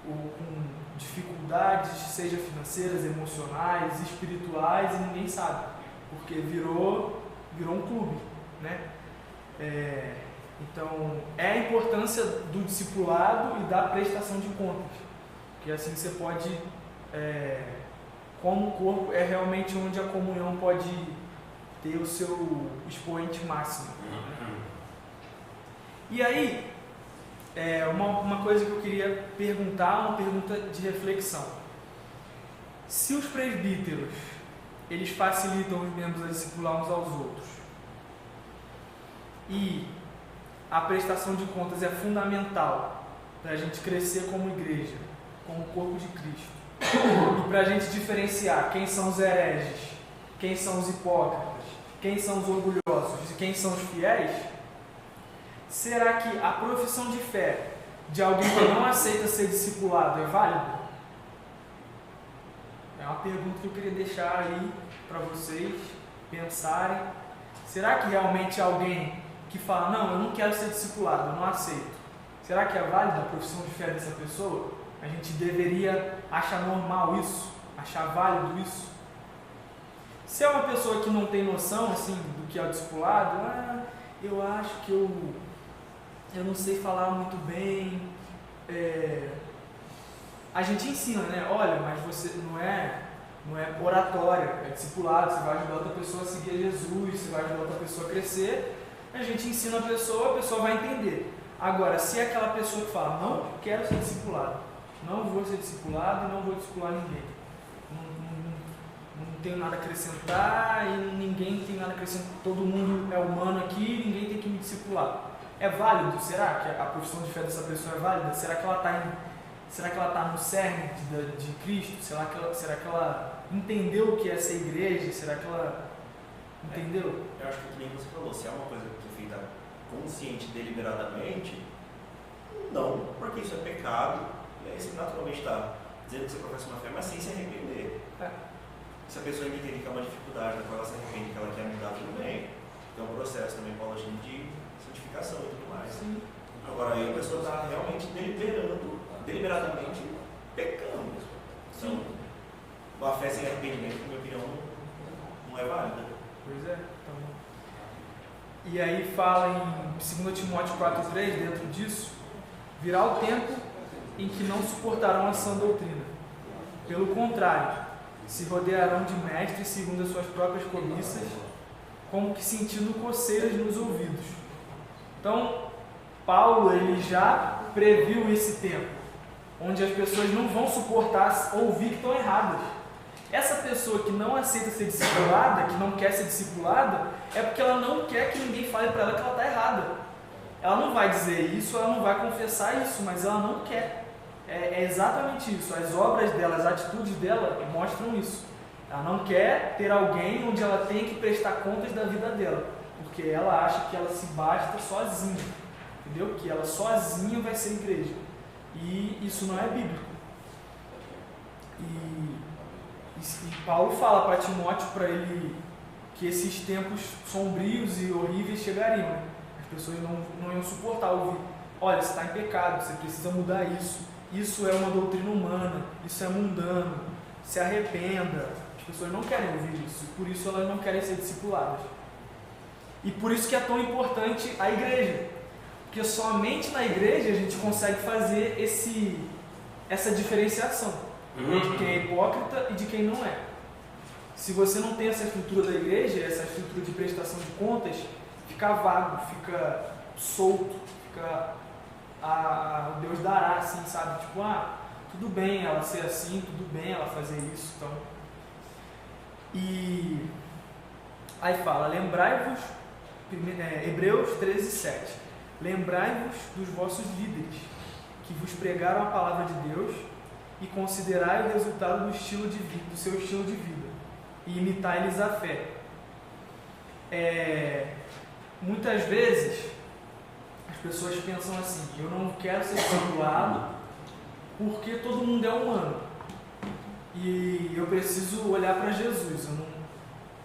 ou com dificuldades, seja financeiras, emocionais, espirituais, e ninguém sabe, porque virou um clube, né? Então, é a importância do discipulado e da prestação de contas, que assim você pode, como o corpo é realmente onde a comunhão pode ter o seu expoente máximo. E aí, uma coisa que eu queria perguntar, uma pergunta de reflexão. Se os presbíteros eles facilitam os membros a discipular uns aos outros. E a prestação de contas é fundamental para a gente crescer como igreja, como corpo de Cristo. E para a gente diferenciar quem são os hereges, quem são os hipócritas, quem são os orgulhosos e quem são os fiéis. Será que a profissão de fé de alguém que não aceita ser discipulado é válida? É uma pergunta que eu queria deixar aí para vocês pensarem. Será que realmente alguém que fala, não, eu não quero ser discipulado, eu não aceito, será que é válida a profissão de fé dessa pessoa? A gente deveria achar normal isso? Achar válido isso? Se é uma pessoa que não tem noção assim, do que é o discipulado, eu acho que eu não sei falar muito bem, a gente ensina, né? Olha, mas você não é oratória, é discipulado, você vai ajudar outra pessoa a seguir a Jesus, você vai ajudar outra pessoa a crescer, a gente ensina a pessoa vai entender. Agora, se é aquela pessoa que fala, não quero ser discipulado, não vou ser discipulado e não vou discipular ninguém, não tenho nada a acrescentar e ninguém tem nada a acrescentar, todo mundo é humano aqui, ninguém tem que me discipular. É válido? Será que a profissão de fé dessa pessoa é válida? Será que ela está no cerne de Cristo? Será que ela entendeu o que é ser igreja? Será que ela entendeu? Eu acho que nem você falou, se é uma coisa que é feita consciente, deliberadamente, não, porque isso é pecado, e aí você naturalmente está dizendo que você professa uma fé, mas sem se arrepender. Se a pessoa entender que é uma dificuldade, na qual ela se arrepende, que ela quer mudar, tudo bem. Tem um processo também paulatino de santificação e tudo mais. Sim. Agora aí a pessoa está realmente deliberadamente pecando. Então, a fé sem arrependimento, na minha opinião, não é válida. Pois é. Então... E aí fala em 2 Timóteo 4,3, dentro disso, virá o tempo em que não suportarão a sã doutrina. Pelo contrário, se rodearão de mestres segundo as suas próprias cobiças, como que sentindo coceiras nos ouvidos. Então, Paulo ele já previu esse tempo, onde as pessoas não vão suportar ouvir que estão erradas. Essa pessoa que não aceita ser discipulada, que não quer ser discipulada, é porque ela não quer que ninguém fale para ela que ela está errada. Ela não vai dizer isso, ela não vai confessar isso, mas ela não quer. É exatamente isso. As obras dela, as atitudes dela mostram isso. Ela não quer ter alguém onde ela tem que prestar contas da vida dela, porque ela acha que ela se basta sozinha, entendeu? Que ela sozinha vai ser igreja. E isso não é bíblico. E Paulo fala para Timóteo, para ele, que esses tempos sombrios e horríveis chegariam. Né? As pessoas não iam suportar ouvir. Olha, você está em pecado, você precisa mudar isso. Isso é uma doutrina humana, isso é mundano, se arrependa. As pessoas não querem ouvir isso, por isso elas não querem ser discipuladas. E por isso que é tão importante a igreja, porque somente na igreja a gente consegue fazer essa diferenciação de quem é hipócrita e de quem não é. Se você não tem essa estrutura da igreja, essa estrutura de prestação de contas, fica vago, fica solto, fica... o Deus dará, assim, sabe? Tipo, tudo bem ela ser assim, tudo bem ela fazer isso, então. E aí fala, lembrai-vos, Hebreus 13:7, lembrai-vos dos vossos líderes, que vos pregaram a palavra de Deus, e considerai o resultado do seu estilo de vida, e imitai-lhes a fé. Muitas vezes as pessoas pensam assim, eu não quero ser discipulado porque todo mundo é humano e eu preciso olhar para Jesus.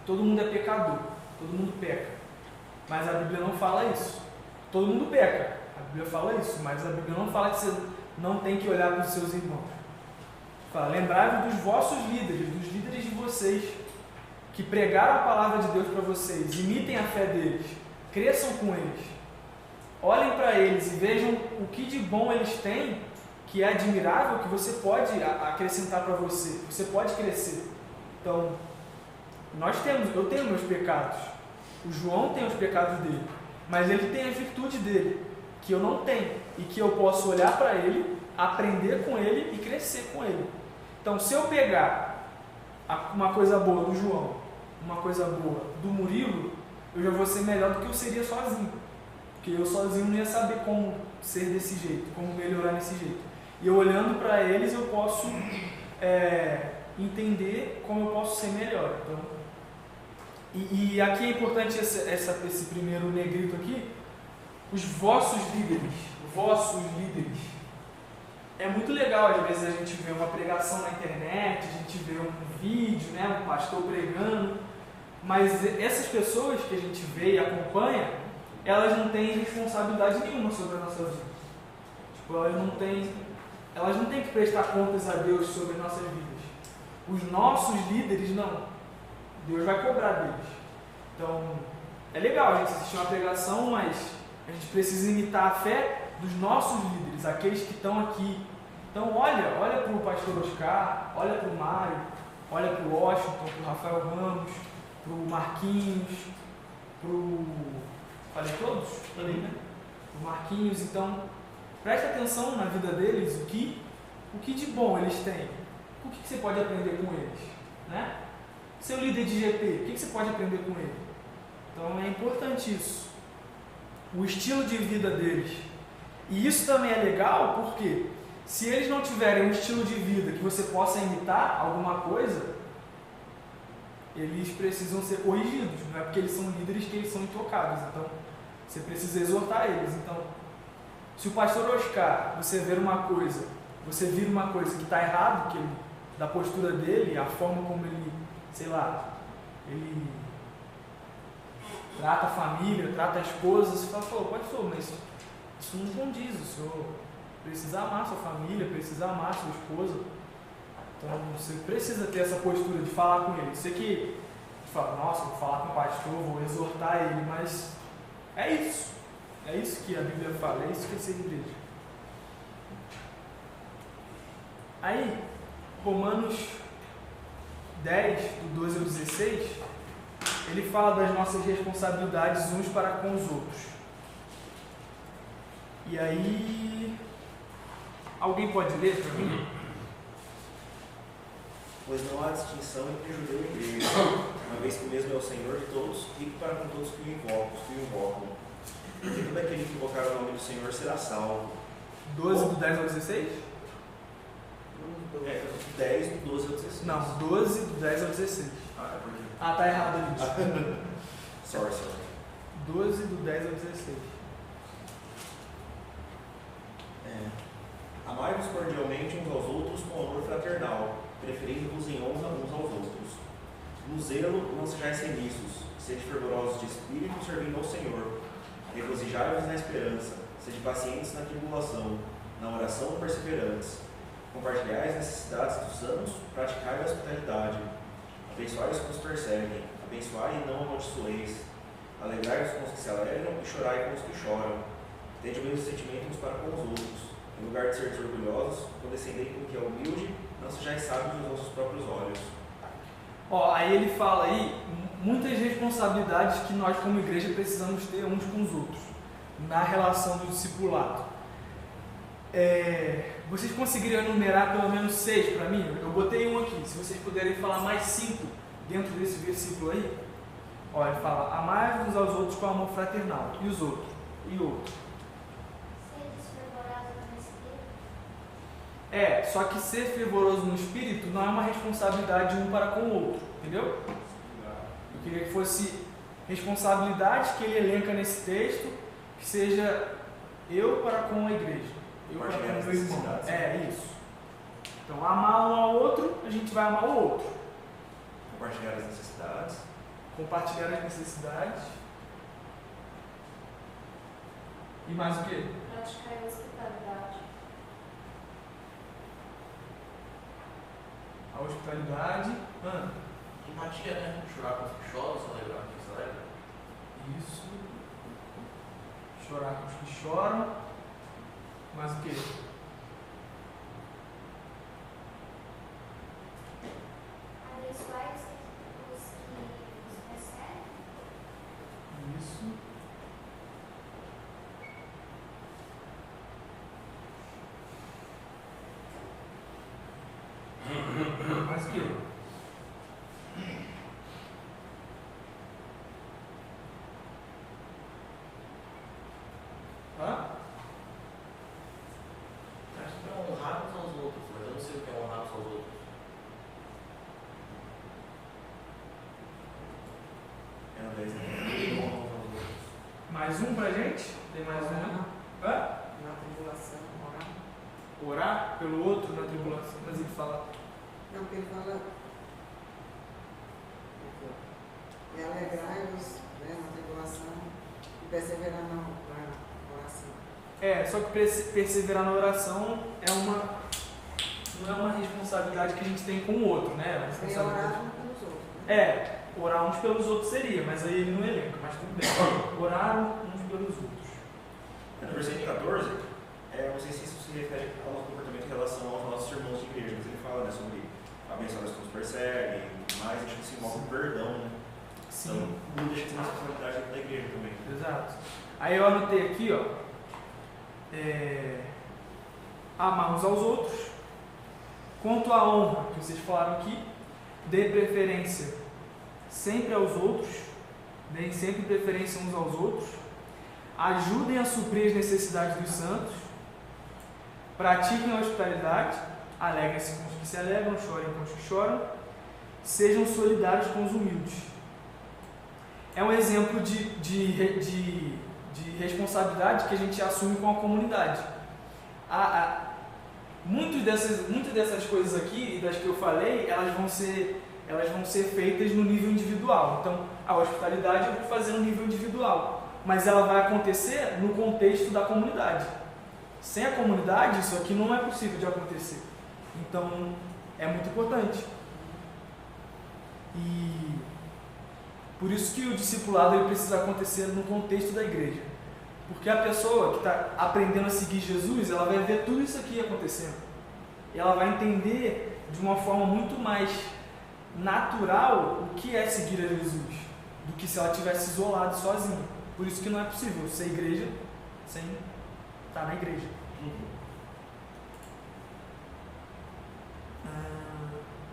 Todo mundo é pecador, todo mundo peca, mas a Bíblia não fala isso. Todo mundo peca, a Bíblia fala isso, mas a Bíblia não fala que você não tem que olhar para os seus irmãos. Fala, lembrai-vos dos vossos líderes, dos líderes de vocês, que pregaram a palavra de Deus para vocês, imitem a fé deles, cresçam com eles. Olhem para eles e vejam o que de bom eles têm, que é admirável, que você pode acrescentar para você, você pode crescer. Então, eu tenho meus pecados, o João tem os pecados dele, mas ele tem as virtudes dele, que eu não tenho, e que eu posso olhar para ele, aprender com ele e crescer com ele. Então, se eu pegar uma coisa boa do João, uma coisa boa do Murilo, eu já vou ser melhor do que eu seria sozinho. Porque eu sozinho não ia saber como ser desse jeito, como melhorar desse jeito. E eu olhando para eles, eu posso entender como eu posso ser melhor. Então, e aqui é importante esse primeiro negrito aqui, os vossos líderes. É muito legal, às vezes, a gente vê uma pregação na internet, a gente vê um vídeo, né, um pastor pregando, mas essas pessoas que a gente vê e acompanha, elas não têm responsabilidade nenhuma sobre a nossa vida. Tipo, elas não têm que prestar contas a Deus sobre nossas vidas. Os nossos líderes, não. Deus vai cobrar deles. Então, é legal a gente assistir uma pregação, mas a gente precisa imitar a fé dos nossos líderes, aqueles que estão aqui. Então olha para o pastor Oscar, olha para o Mário, olha para o Washington, para o Rafael Ramos, para o Marquinhos, para o... Falei todos? Falei, né? O Marquinhos. Então, preste atenção na vida deles, o que de bom eles têm, o que você pode aprender com eles, né? Seu líder de GP, o que você pode aprender com ele? Então é importante isso, o estilo de vida deles. E isso também é legal porque se eles não tiverem um estilo de vida que você possa imitar alguma coisa, eles precisam ser corrigidos, não é porque eles são líderes que eles são intocáveis. Então você precisa exortar eles. Então, se o pastor Oscar, você vira uma coisa que está errado, que da postura dele, a forma como ele, sei lá, ele trata a família, trata a esposa, você fala, pastor, mas isso não condiz, o senhor precisa amar sua família, precisa amar sua esposa. Então você precisa ter essa postura de falar com ele. Você que fala, nossa, vou falar com o pastor, vou exortar ele, mas é isso que a Bíblia fala, é isso que é ser igreja. Aí, Romanos 10, do 12 ao 16, ele fala das nossas responsabilidades uns para com os outros. E aí, alguém pode ler para mim? Pois não há distinção entre judeu e grego, uma vez que o mesmo é o Senhor de todos, rico para com todos que o invocam. Porque todo aquele que invocar o nome do Senhor será salvo. 12 do 10 ao 16? 10 do 12 ao 16. Não, 12 do 10 ao 16. É porque... Tá errado ali. Sorry. 12 do 10 ao 16. Amai-vos cordialmente uns aos outros com amor fraternal, preferindo-vos em honra uns aos outros. No zelo não sejais remisos, sede fervorosos de espírito, servindo ao Senhor. Regozijai-vos na esperança, sede pacientes na tribulação, na oração perseverantes. Compartilhai as necessidades dos santos, praticai a hospitalidade. Abençoai os que os perseguem, abençoai e não amaldiçoeis. Alegrai-vos com os que se alegram e chorai com os que choram. Tende o mesmo sentimento uns para com os outros. Em lugar de seres orgulhosos, condescendei com o que é humilde, não sejais sábios nos vossos próprios olhos. Aí ele fala aí muitas responsabilidades que nós como igreja precisamos ter uns com os outros na relação do discipulado. Vocês conseguiriam enumerar pelo menos 6 para mim? Eu botei um aqui, se vocês puderem falar mais 5 dentro desse versículo aí. Ele fala, amai-vos aos outros com amor fraternal. E os outros? E outro? Só que ser fervoroso no espírito não é uma responsabilidade um para com o outro, entendeu? Eu queria que fosse responsabilidade que ele elenca nesse texto, que seja eu para com a igreja, eu para com o meu irmão. Isso. Então, amar um ao outro, a gente vai amar o outro. Compartilhar as necessidades. Compartilhar as necessidades. E mais o quê? Praticar a hospitalidade. A hospitalidade. Empatia, né? Chorar com os que choram, se alegrar com os que se alegram. Isso. Chorar com os que choram. Mais o quê? Abençoai os que os perseguem. Isso. Mais o quê? mais um pra gente? Tem mais um? Hã? Na tribulação, orar. Orar pelo outro na tribulação. Mas ele fala. Não, porque ele fala. E alegrai-vos, né, na tribulação e perseverar na oração. Só que perseverar na oração não é uma responsabilidade que a gente tem com o outro, né? É uma Sem responsabilidade. orar uns pelos outros. Né? Orar uns pelos outros seria, mas aí ele não elenca, mas tudo bem. Orar uns pelos outros. No versículo 14, não sei se isso se refere ao nosso comportamento em relação aos nossos irmãos de igreja, mas ele fala, né, sobre abençoar as que nos perseguem, mas acho que se envolve o perdão, né? Sim. Então, não deixa de ser uma responsabilidade da igreja também. Exato. Aí eu anotei aqui, ó, amar uns aos outros. Quanto à honra, que vocês falaram aqui, dê preferência sempre aos outros, deem sempre preferência uns aos outros, ajudem a suprir as necessidades dos santos, pratiquem a hospitalidade, alegrem-se com os que se alegram, chorem com os que choram, sejam solidários com os humildes. É um exemplo de responsabilidade que a gente assume com a comunidade. Muitas dessas coisas aqui, e das que eu falei, elas vão ser feitas no nível individual. Então, a hospitalidade eu vou fazer no nível individual, mas ela vai acontecer no contexto da comunidade. Sem a comunidade, isso aqui não é possível de acontecer. Então, é muito importante. E por isso que o discipulado ele precisa acontecer no contexto da igreja. Porque a pessoa que está aprendendo a seguir Jesus, ela vai ver tudo isso aqui acontecendo. E ela vai entender de uma forma muito mais natural o que é seguir a Jesus, do que se ela tivesse isolado sozinha. Por isso que não é possível ser igreja sem estar na igreja.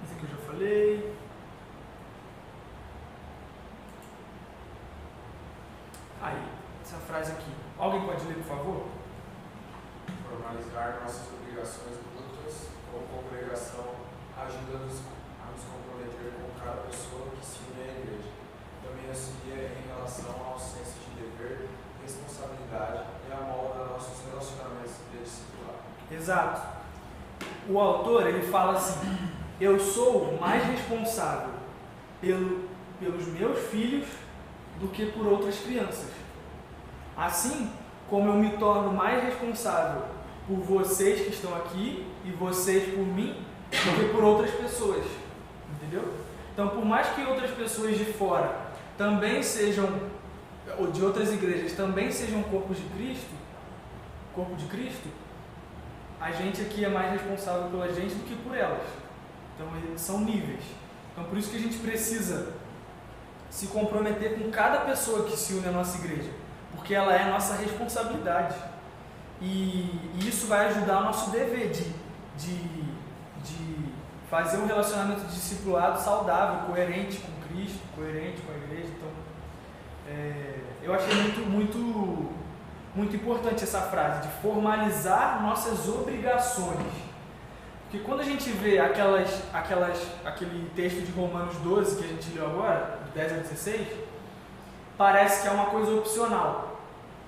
Isso aqui eu já falei. Aí, essa frase aqui. Alguém pode ler, por favor? Formalizar nossas obrigações mútuas como congregação, ajuda-nos a nos comprometer com cada pessoa que se une à igreja. Também auxilia em relação ao senso de dever, responsabilidade e a molda nossos relacionamentos de discipulado. Exato. O autor, ele fala assim: eu sou mais responsável pelos meus filhos do que por outras crianças. Assim como eu me torno mais responsável por vocês que estão aqui e vocês por mim do que por outras pessoas. Entendeu? Então, por mais que outras pessoas de fora também sejam, ou de outras igrejas, também sejam corpo de Cristo, a gente aqui é mais responsável pela gente do que por elas. Então, são níveis. Então, por isso que a gente precisa se comprometer com cada pessoa que se une à nossa igreja, porque ela é a nossa responsabilidade. E isso vai ajudar o nosso dever de fazer um relacionamento de discipulado saudável, coerente com Cristo, coerente com a igreja. Então, eu achei muito importante essa frase, de formalizar nossas obrigações. Porque quando a gente vê aquele texto de Romanos 12 que a gente leu agora, do 10 ao 16, parece que é uma coisa opcional.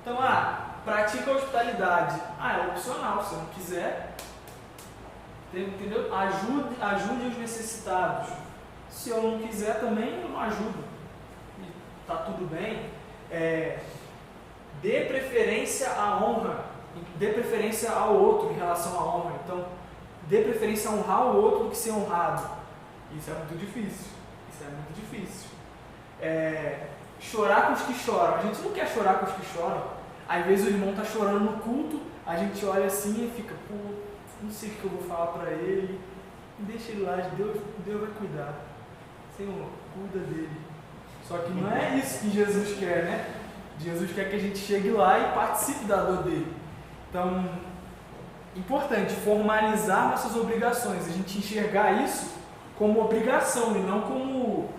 Então, pratica a hospitalidade. É opcional, se eu não quiser, entendeu? Ajude os necessitados. Se eu não quiser também, eu não ajudo. E tá tudo bem. Dê preferência à honra, dê preferência ao outro em relação à honra. Então, dê preferência a honrar o outro do que ser honrado. Isso é muito difícil. Chorar com os que choram. A gente não quer chorar com os que choram. Às vezes o irmão está chorando no culto, a gente olha assim e fica, não sei o que eu vou falar para ele. Deixa ele lá, Deus vai cuidar. Senhor, cuida dele. Só que não é isso que Jesus quer, né? Jesus quer que a gente chegue lá e participe da dor dele. Então, importante, formalizar nossas obrigações, a gente enxergar isso como obrigação e não como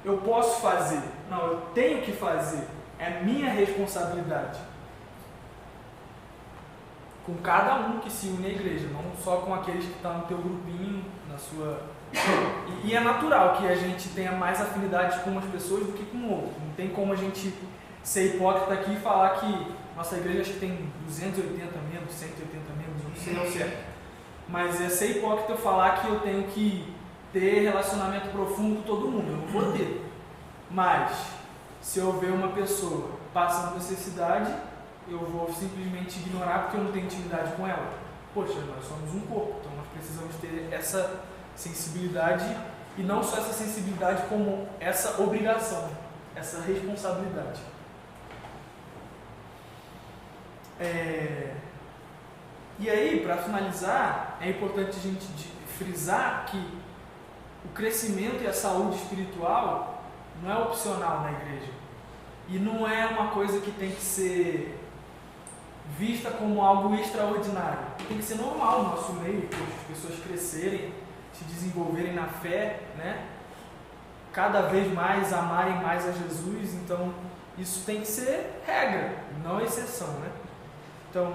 eu posso fazer. Não, eu tenho que fazer. É minha responsabilidade. Com cada um que se une à igreja, não só com aqueles que estão no teu grupinho, na sua... E é natural que a gente tenha mais afinidade com umas pessoas do que com outras. Não tem como a gente ser hipócrita aqui e falar que nossa igreja acho que tem 280 membros, 180 membros, não sei ao certo. Mas é ser hipócrita eu falar que eu tenho que ter relacionamento profundo com todo mundo, eu não vou ter. Mas, se eu ver uma pessoa passando necessidade, eu vou simplesmente ignorar porque eu não tenho intimidade com ela. Poxa, nós somos um corpo, então nós precisamos ter essa sensibilidade, e não só essa sensibilidade, como essa obrigação, essa responsabilidade. E aí, para finalizar, é importante a gente frisar que o crescimento e a saúde espiritual não é opcional na igreja. E não é uma coisa que tem que ser vista como algo extraordinário. Tem que ser normal no nosso meio, para as pessoas crescerem, se desenvolverem na fé, né? Cada vez mais amarem mais a Jesus. Então, isso tem que ser regra, não exceção, né? Então,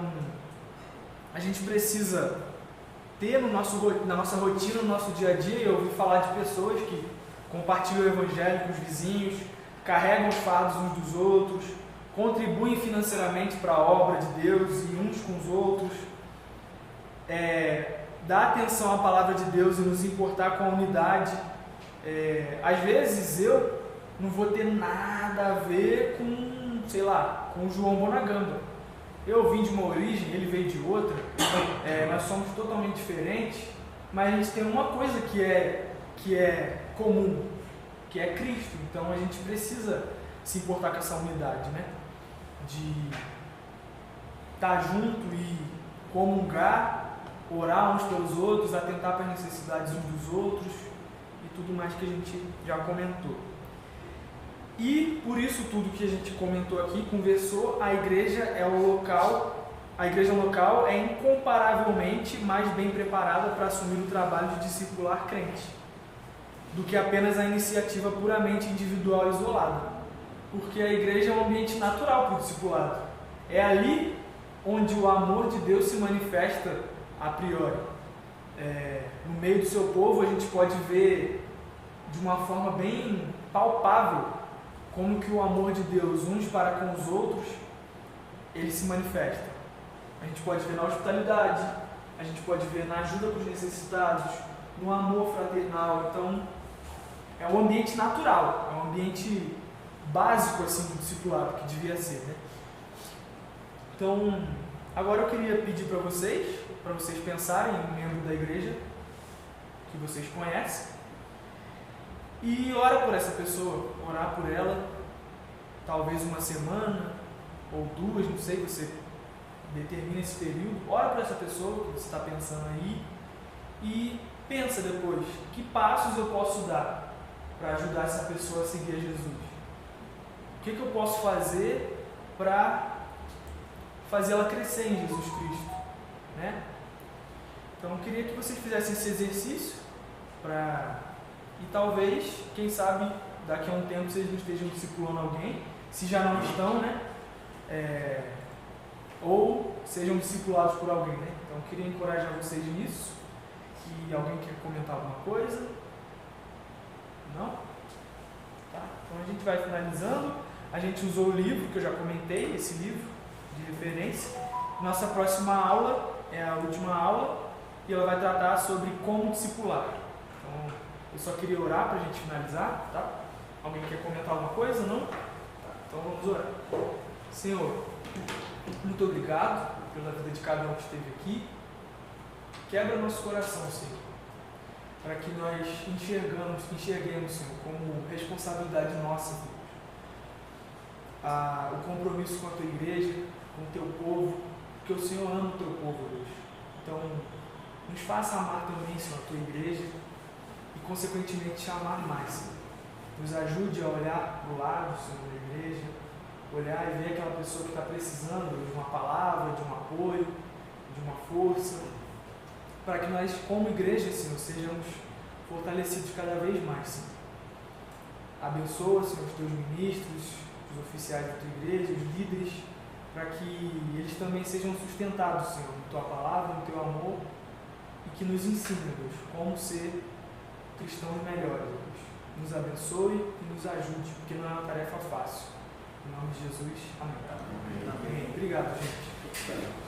a gente precisa ter na nossa rotina, no nosso dia a dia, e eu ouvi falar de pessoas que compartilham o evangelho com os vizinhos, carregam os fardos uns dos outros, contribuem financeiramente para a obra de Deus e uns com os outros, dar atenção à palavra de Deus e nos importar com a unidade. Às vezes eu não vou ter nada a ver com, sei lá, com o João Bonagamba. Eu vim de uma origem, ele veio de outra, nós somos totalmente diferentes, mas a gente tem uma coisa que é comum, que é Cristo. Então a gente precisa se importar com essa unidade, né? De estar junto e comungar, orar uns pelos outros, atentar para as necessidades uns dos outros e tudo mais que a gente já comentou. E por isso tudo que a gente comentou aqui, conversou, a igreja local é incomparavelmente mais bem preparada para assumir o trabalho de discipular crente do que apenas a iniciativa puramente individual e isolada. Porque a igreja é um ambiente natural para o discipulado. É ali onde o amor de Deus se manifesta a priori. No meio do seu povo a gente pode ver de uma forma bem palpável como que o amor de Deus uns para com os outros, ele se manifesta. A gente pode ver na hospitalidade, a gente pode ver na ajuda para os necessitados, no amor fraternal. Então, é um ambiente natural, é um ambiente básico assim do discipulado, que devia ser, né? Então, agora eu queria pedir para vocês pensarem em um membro da igreja que vocês conhecem, e ora por essa pessoa, orar por ela, talvez uma semana ou duas, não sei, você determina esse período, ora por essa pessoa que você está pensando aí e pensa depois, que passos eu posso dar para ajudar essa pessoa a seguir a Jesus? O que eu posso fazer para fazer ela crescer em Jesus Cristo, né? Então eu queria que vocês fizessem esse exercício e talvez, quem sabe, daqui a um tempo vocês não estejam discipulando alguém, se já não estão, né? Ou sejam discipulados por alguém, né? Então eu queria encorajar vocês nisso. E alguém quer comentar alguma coisa? Não? Tá. Então a gente vai finalizando. A gente usou o livro que eu já comentei, esse livro de referência. Nossa próxima aula é a última aula e ela vai tratar sobre como discipular. Então eu só queria orar para a gente finalizar, tá? Alguém quer comentar alguma coisa? Não? Tá. Então vamos orar. Senhor, muito obrigado pela vida de cada um que esteve aqui. Quebra nosso coração, Senhor, para que nós enxerguemos, Senhor, como responsabilidade nossa, Deus, o compromisso com a Tua igreja, com o Teu povo, porque o Senhor ama o Teu povo, Deus. Então, nos faça amar também, Senhor, a Tua igreja e, consequentemente, te amar mais, Senhor. Nos ajude a olhar para o lado, Senhor, da igreja, olhar e ver aquela pessoa que está precisando de uma palavra, de um apoio, de uma força, para que nós, como igreja, Senhor, sejamos fortalecidos cada vez mais, Senhor. Abençoa, Senhor, os Teus ministros, os oficiais da Tua igreja, os líderes, para que eles também sejam sustentados, Senhor, na Tua palavra, no Teu amor, e que nos ensine, Deus, como ser cristãos melhores, Deus. Nos abençoe e nos ajude, porque não é uma tarefa fácil. Em nome de Jesus, amém. Amém. Obrigado, gente.